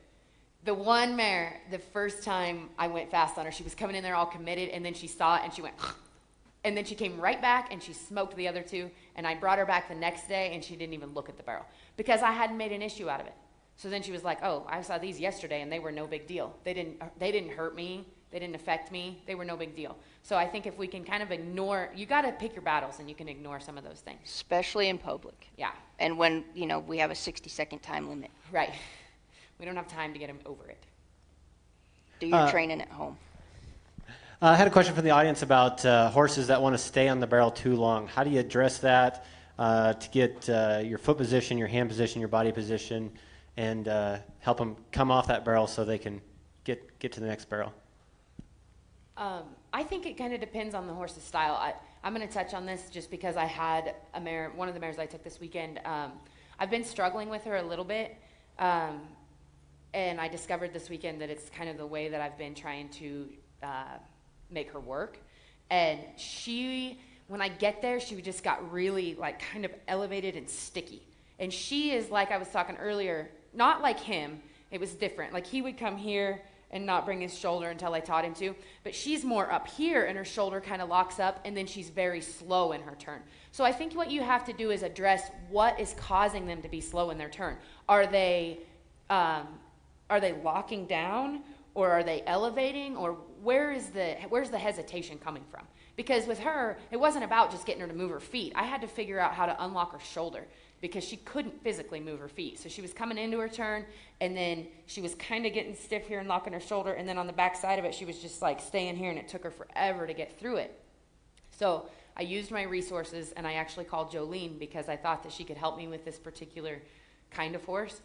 The one mare, the first time I went fast on her, she was coming in there all committed, and then she saw it, and she went, and then she came right back, and she smoked the other 2, and I brought her back the next day, and she didn't even look at the barrel because I hadn't made an issue out of it. So then she was like, oh, I saw these yesterday, and they were no big deal. They didn't hurt me. They didn't affect me. They were no big deal. So I think if we can kind of ignore, you got to pick your battles, and you can ignore some of those things. Especially in public. Yeah. And when, we have a 60-second time limit. Right. We don't have time to get them over it. Do your training at home. I had a question from the audience about horses that want to stay on the barrel too long. How do you address that to get your foot position, your hand position, your body position, and help them come off that barrel so they can get to the next barrel? I think it kind of depends on the horse's style. I'm going to touch on this just because I had a mare, one of the mares I took this weekend. I've been struggling with her a little bit, and I discovered this weekend that it's kind of the way that I've been trying to make her work. And when I get there, she just got really kind of elevated and sticky. And she is, like I was talking earlier, not like him. It was different. He would come here and not bring his shoulder until I taught him to. But she's more up here, and her shoulder kind of locks up, and then she's very slow in her turn. So I think what you have to do is address what is causing them to be slow in their turn. Are they locking down, or are they elevating, or where's the hesitation coming from? Because with her, it wasn't about just getting her to move her feet. I had to figure out how to unlock her shoulder because she couldn't physically move her feet. So she was coming into her turn, and then she was kind of getting stiff here and locking her shoulder, and then on the back side of it, she was just staying here, and it took her forever to get through it. So I used my resources, and I actually called Jolene because I thought that she could help me with this particular kind of horse.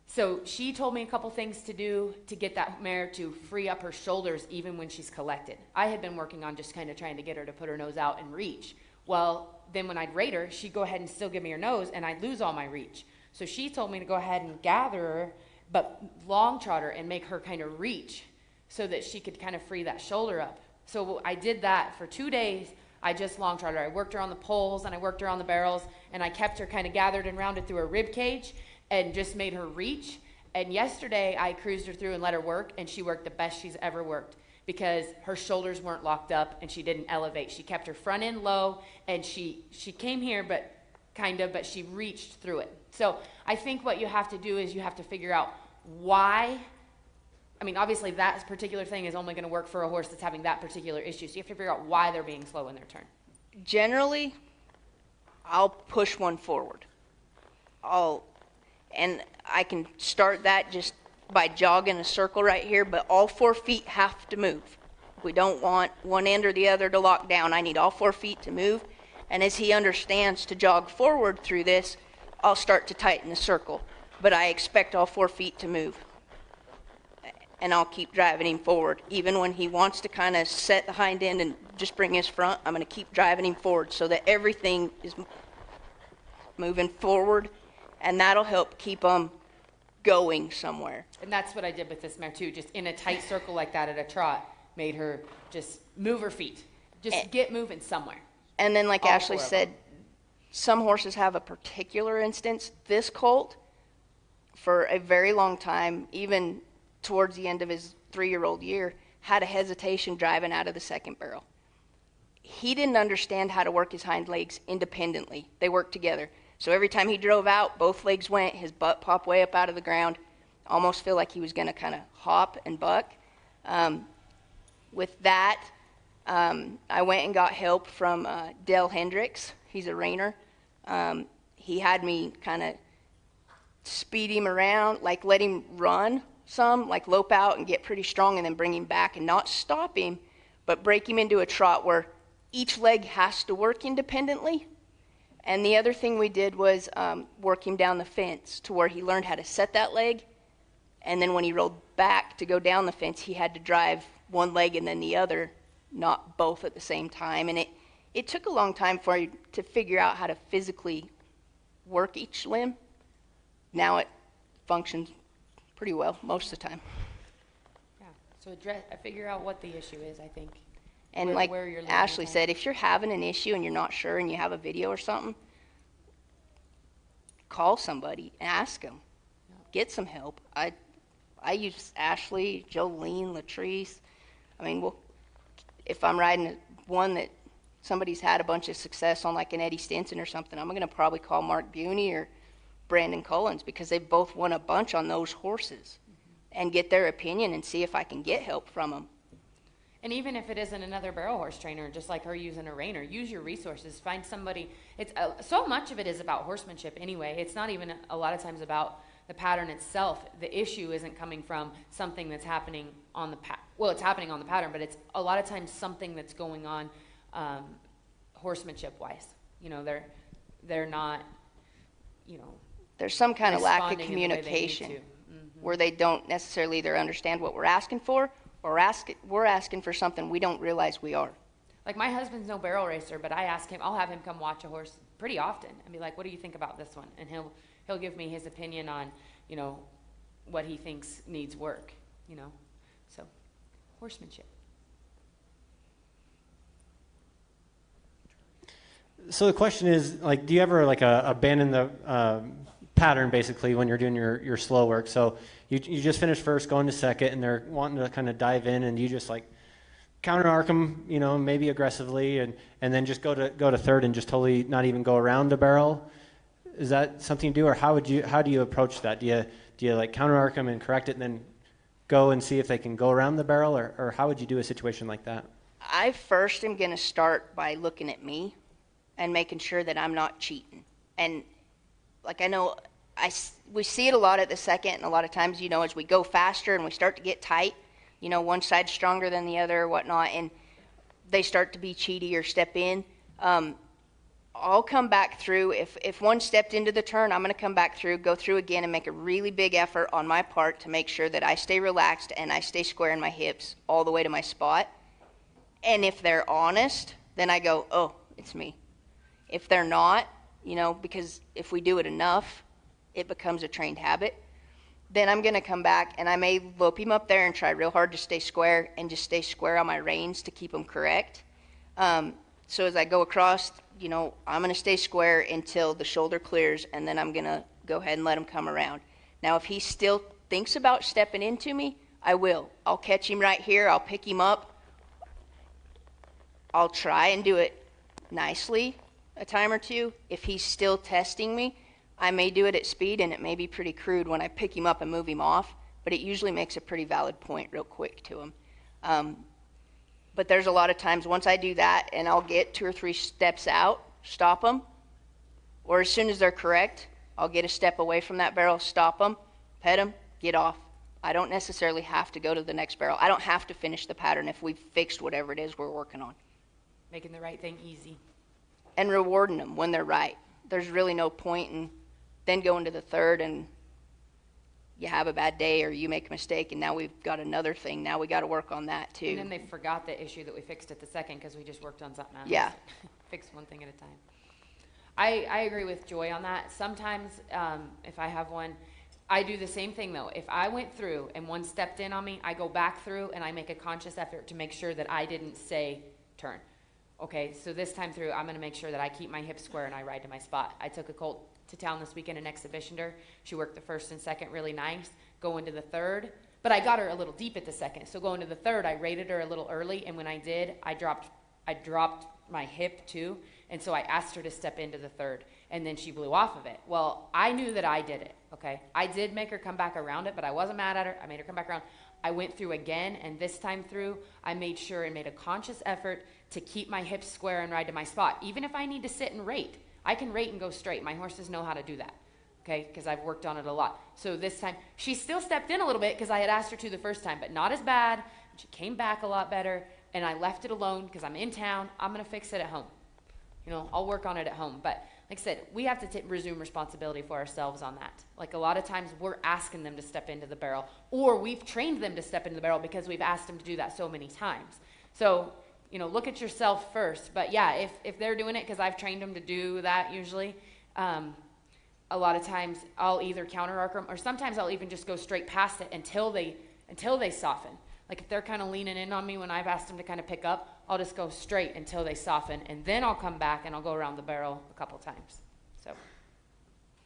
So she told me a couple things to do to get that mare to free up her shoulders even when she's collected. I had been working on just kind of trying to get her to put her nose out and reach. Well, then when I'd rate her, she'd go ahead and still give me her nose, and I'd lose all my reach. So she told me to go ahead and gather her, but long trot her and make her kind of reach so that she could kind of free that shoulder up. So I did that for 2 days. I just long trotted her. I worked her on the poles, and I worked her on the barrels, and I kept her kind of gathered and rounded through her rib cage and just made her reach. And yesterday I cruised her through and let her work, and she worked the best she's ever worked because her shoulders weren't locked up and she didn't elevate. She kept her front end low, and she came here but she reached through it. So I think what you have to do is you have to figure out why. I mean, obviously that particular thing is only going to work for a horse that's having that particular issue. So you have to figure out why they're being slow in their turn. Generally, I'll push one forward. And I can start that just by jogging a circle right here, but all 4 feet have to move. We don't want one end or the other to lock down. I need all 4 feet to move. And as he understands to jog forward through this, I'll start to tighten the circle. But I expect all 4 feet to move. And I'll keep driving him forward. Even when he wants to kind of set the hind end and just bring his front, I'm going to keep driving him forward so that everything is moving forward. And that'll help keep them going somewhere. And that's what I did with this mare too, just in a tight circle like that at a trot, made her just move her feet, just get moving somewhere. And then like Ashley said, some horses have a particular instance. This colt, for a very long time, even towards the end of his 3-year-old year, had a hesitation driving out of the second barrel. He didn't understand how to work his hind legs independently. They worked together. So every time he drove out, both legs went, his butt popped way up out of the ground. Almost feel like he was going to kind of hop and buck. With that, I went and got help from Dale Hendricks. He's a reiner. He had me kind of speed him around, like let him run some, like lope out and get pretty strong and then bring him back and not stop him, but break him into a trot where each leg has to work independently. And the other thing we did was work him down the fence to where he learned how to set that leg. And then when he rolled back to go down the fence, he had to drive one leg and then the other, not both at the same time. And it took a long time for you to figure out how to physically work each limb. Now it functions pretty well most of the time. Yeah, so figure out what the issue is, I think. And like Ashley said, if you're having an issue and you're not sure and you have a video or something, call somebody and ask them. Yeah. Get some help. I use Ashley, Jolene, Latrice. I mean, if I'm riding one that somebody's had a bunch of success on, like an Eddie Stinson or something, I'm going to probably call Mark Buney or Brandon Collins because they've both won a bunch on those horses, and get their opinion and see if I can get help from them. And even if it isn't another barrel horse trainer, just like her using a reiner, use your resources. Find somebody. It's so much of it is about horsemanship anyway. It's not even a lot of times about the pattern itself. The issue isn't coming from something that's happening on the well, it's happening on the pattern, but it's a lot of times something that's going on horsemanship wise. You know, they're not, you know, there's some kind of lack of communication where they don't necessarily either understand what we're asking for, or we're asking for something we don't realize we are. Like my husband's no barrel racer, but I ask him, I'll have him come watch a horse pretty often and be like, what do you think about this one? And he'll give me his opinion on, you know, what he thinks needs work, you know. So, horsemanship. So the question is, like, do you ever like abandon the pattern basically when you're doing your slow work? So you just finished first, going to second, and they're wanting to kind of dive in, and you just like counter arc them, you know, maybe aggressively, and then just go to third and just totally not even go around the barrel. Is that something you do, or how do you approach that? Do you like counter arc them and correct it, and then go and see if they can go around the barrel, or how would you do a situation like that? I first am going to start by looking at me and making sure that I'm not cheating. And like I know we see it a lot at the second, and a lot of times, you know, as we go faster and we start to get tight, you know, one side's stronger than the other or whatnot, and they start to be cheaty or step in. I'll come back through. If one stepped into the turn, I'm going to come back through, go through again, and make a really big effort on my part to make sure that I stay relaxed and I stay square in my hips all the way to my spot. And if they're honest, then I go, oh, it's me. If they're not, you know, because if we do it enough, it becomes a trained habit, then I'm going to come back and I may lope him up there and try real hard to stay square and just stay square on my reins to keep them correct. So as I go across, you know, I'm going to stay square until the shoulder clears, and then I'm going to go ahead and let him come around. Now, if he still thinks about stepping into me, I will. I'll catch him right here. I'll pick him up. I'll try and do it nicely a time or two. If he's still testing me, I may do it at speed, and it may be pretty crude when I pick him up and move him off, but it usually makes a pretty valid point real quick to him. But there's a lot of times once I do that and I'll get 2 or 3 steps out, stop them, or as soon as they're correct, I'll get a step away from that barrel, stop them, pet them, get off. I don't necessarily have to go to the next barrel. I don't have to finish the pattern if we've fixed whatever it is we're working on. Making the right thing easy. And rewarding them when they're right. There's really no point in then going to the third and you have a bad day or you make a mistake and now we've got another thing. Now we got to work on that too. And then they forgot the issue that we fixed at the second because we just worked on something else. Yeah. Fix one thing at a time. I agree with Joy on that. Sometimes if I have one, I do the same thing though. If I went through and one stepped in on me, I go back through and I make a conscious effort to make sure that I didn't say turn. Okay, so this time through, I'm going to make sure that I keep my hips square and I ride to my spot. I took a colt to town this weekend and exhibitioned her. She worked the first and second really nice. Go into the third, but I got her a little deep at the second. So going to the third, I rated her a little early, and when I did, I dropped my hip too, and so I asked her to step into the third, and then she blew off of it. Well, I knew that I did it, okay? I did make her come back around it, but I wasn't mad at her. I made her come back around. I went through again, and this time through, I made sure and made a conscious effort to keep my hips square and ride to my spot. Even if I need to sit and rate, I can rate and go straight. My horses know how to do that, okay, because I've worked on it a lot. So this time, she still stepped in a little bit because I had asked her to the first time, but not as bad. She came back a lot better, and I left it alone because I'm in town. I'm going to fix it at home. You know, I'll work on it at home. But like I said, we have to resume responsibility for ourselves on that. Like a lot of times we're asking them to step into the barrel, or we've trained them to step into the barrel because we've asked them to do that so many times. So, you know, look at yourself first. But yeah, if they're doing it, because I've trained them to do that usually, a lot of times I'll either counter arc them, or sometimes I'll even just go straight past it until they soften. Like if they're kind of leaning in on me when I've asked them to kind of pick up, I'll just go straight until they soften, and then I'll come back and I'll go around the barrel a couple times. So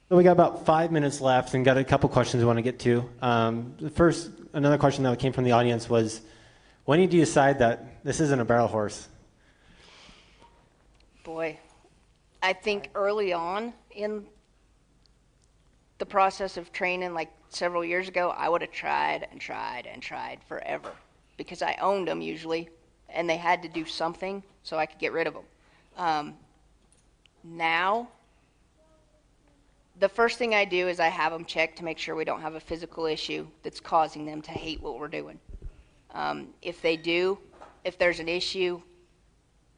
we got about 5 minutes left and got a couple questions we want to get to. Another question that came from the audience was, when did you decide that this isn't a barrel horse? Boy, I think early on in the process of training, like several years ago, I would have tried and tried and tried forever because I owned them usually, and they had to do something so I could get rid of them. Now, the first thing I do is I have them checked to make sure we don't have a physical issue that's causing them to hate what we're doing. If they do, if there's an issue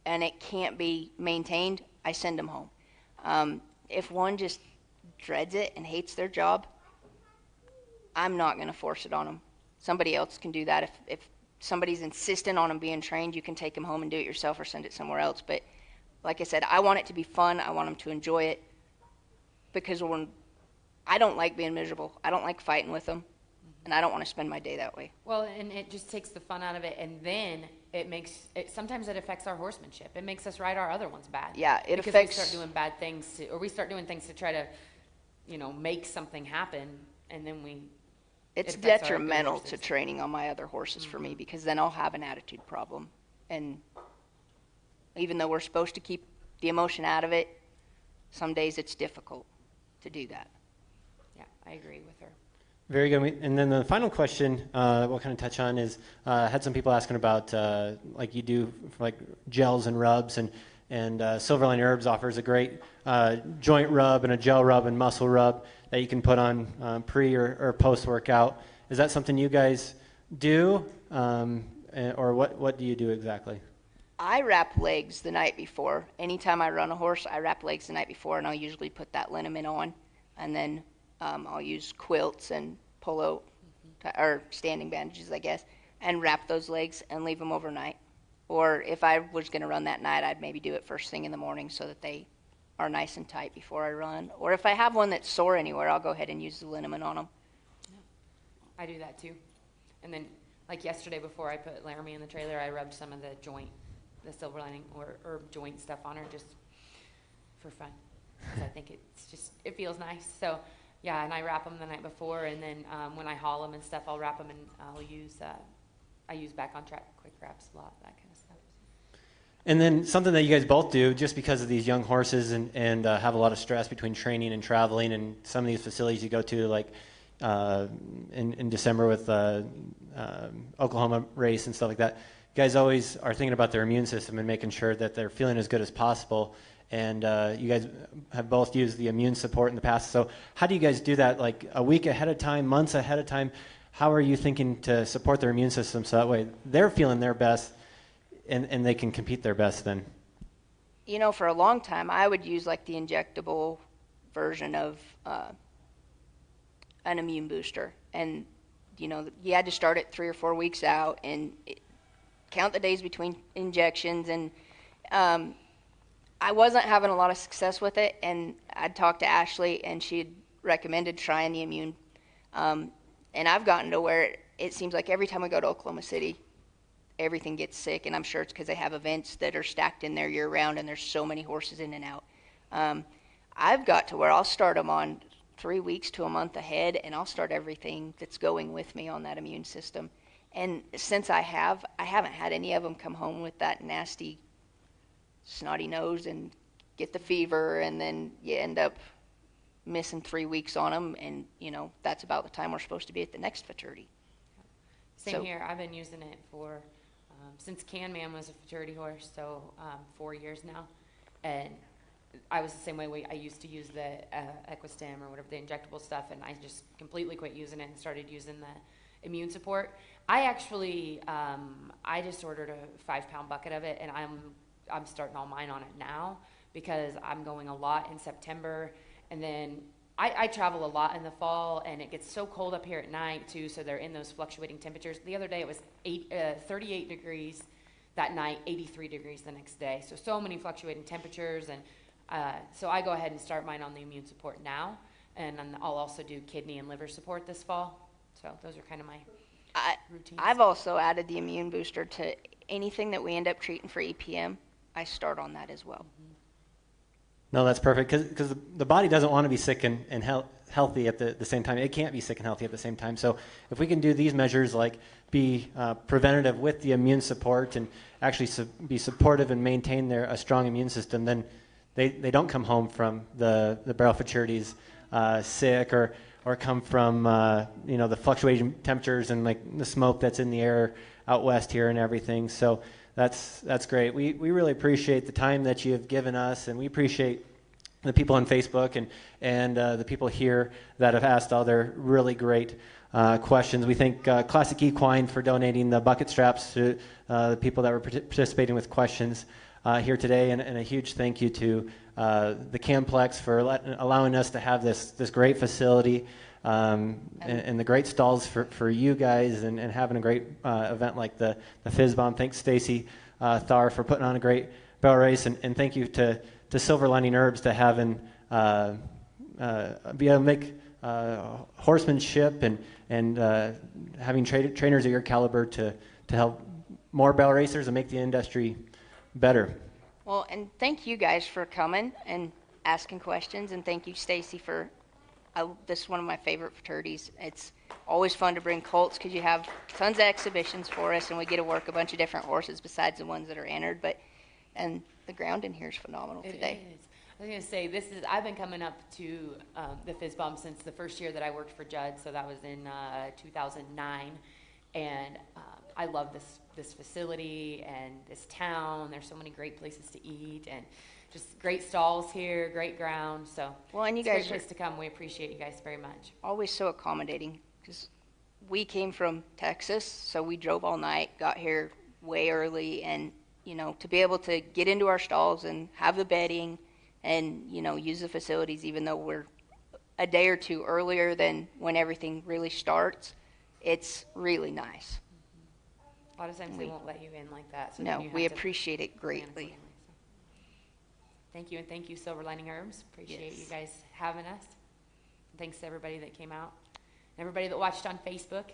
and it can't be maintained, I send them home. If one just dreads it and hates their job, I'm not going to force it on them. Somebody else can do that. If somebody's insistent on them being trained, you can take them home and do it yourself or send it somewhere else. But like I said, I want it to be fun. I want them to enjoy it because I don't like being miserable. I don't like fighting with them, and I don't want to spend my day that way. well, and it just takes the fun out of it, and then sometimes it affects our horsemanship. It makes us ride our other ones bad. Yeah, it because affects. we start doing bad things, or we start doing things to try to, you know, make something happen, and then It's it affects our good detrimental to horses. training on my other horses for me because then I'll have an attitude problem. And even though we're supposed to keep the emotion out of it, some days it's difficult to do that. Yeah, I agree with her. Very good. And then the final question we'll kind of touch on is, I had some people asking about, like you do, like gels and rubs, and Silverline Herbs offers a great joint rub and a gel rub and muscle rub that you can put on pre or post-workout. Is that something you guys do, or what do you do exactly? I wrap legs the night before. Anytime I run a horse, I wrap legs the night before, and I'll usually put that liniment on, and then I'll use quilts and polo or standing bandages, I guess, and wrap those legs and leave them overnight. Or if I was going to run that night, I'd maybe do it first thing in the morning so that they are nice and tight before I run. Or if I have one that's sore anywhere, I'll go ahead and use the liniment on them. I do that too. And then, like yesterday before I put Laramie in the trailer, I rubbed some of the silver lining or herb joint stuff on her just for fun. 'Cause I think it feels nice. So, yeah, and I wrap them the night before, and then when I haul them and stuff, I'll wrap them and I use back on track quick wraps a lot, that kind of stuff. And then something that you guys both do, just because of these young horses and have a lot of stress between training and traveling, and some of these facilities you go to, like in December with Oklahoma race and stuff like that, you guys always are thinking about their immune system and making sure that they're feeling as good as possible. And you guys have both used the immune support in the past. So how do you guys do that, like a week ahead of time, months ahead of time? how are you thinking to support their immune system so that way they're feeling their best and they can compete their best then? You know, for a long time, I would use like the injectable version of an immune booster. And, you know, you had to start it 3 or 4 weeks out and count the days between injections. And I wasn't having a lot of success with it. And I'd talked to Ashley, and she had recommended trying the immune. And I've gotten to where it seems like every time I go to Oklahoma City, everything gets sick. And I'm sure it's because they have events that are stacked in there year round, and there's so many horses in and out. I've got to where I'll start them on 3 weeks to a month ahead, and I'll start everything that's going with me on that immune system. And since I haven't had any of them come home with that nasty snotty nose and get the fever, and then you end up missing 3 weeks on them, and you know that's about the time we're supposed to be at the next futurity. Same here. I've been using it for since Can Man was a futurity horse, so 4 years now, and I was the same way. I used to use the Equistim or whatever, the injectable stuff, and I just completely quit using it and started using the immune support. I actually I just ordered a 5-pound bucket of it, and I'm starting all mine on it now because I'm going a lot in September. And then I travel a lot in the fall, and it gets so cold up here at night, too, so they're in those fluctuating temperatures. The other day it was 38 degrees that night, 83 degrees the next day. So many fluctuating temperatures, and so I go ahead and start mine on the immune support now, and then I'll also do kidney and liver support this fall. So those are kind of my routines. I've also added the immune booster to anything that we end up treating for EPM. I start on that as well. Mm-hmm. No, that's perfect because the body doesn't want to be sick and healthy at the same time. It can't be sick and healthy at the same time. So if we can do these measures like be preventative with the immune support and actually be supportive and maintain a strong immune system, then they don't come home from the barrel futurities sick or come from the fluctuating temperatures and like the smoke that's in the air out west here and everything. So that's great. We really appreciate the time that you have given us, and we appreciate the people on Facebook and the people here that have asked all their really great questions. We thank Classic Equine for donating the bucket straps to the people that were participating with questions here today, and a huge thank you to the Camplex for allowing us to have this great facility and the great stalls for you guys and having a great event like the FizzBomb. Thanks, Stacy Thar, for putting on a great barrel race, and thank you to Silver Lining Herbs to having be able to make horsemanship and having trainers of your caliber to help more barrel racers and make the industry better. Well, and thank you guys for coming and asking questions, and thank you, Stacy, for this is one of my favorite fraternities. It's always fun to bring colts because you have tons of exhibitions for us, and we get to work a bunch of different horses besides the ones that are entered. And the ground in here is phenomenal today. It is. I was going to say, I've been coming up to the FizzBomb since the first year that I worked for Judd, so that was in 2009. And I love this facility and this town. There's so many great places to eat and just great stalls here, great ground. So well, and you it's guys a great place to come. We appreciate you guys very much. Always so accommodating because we came from Texas, so we drove all night, got here way early, and to be able to get into our stalls and have the bedding and use the facilities, even though we're a day or two earlier than when everything really starts, it's really nice. A lot of times they won't let you in like that. So no, we appreciate it greatly. Thank you, and thank you, Silver Lining Herbs. Appreciate you guys having us. Thanks to everybody that came out, and everybody that watched on Facebook.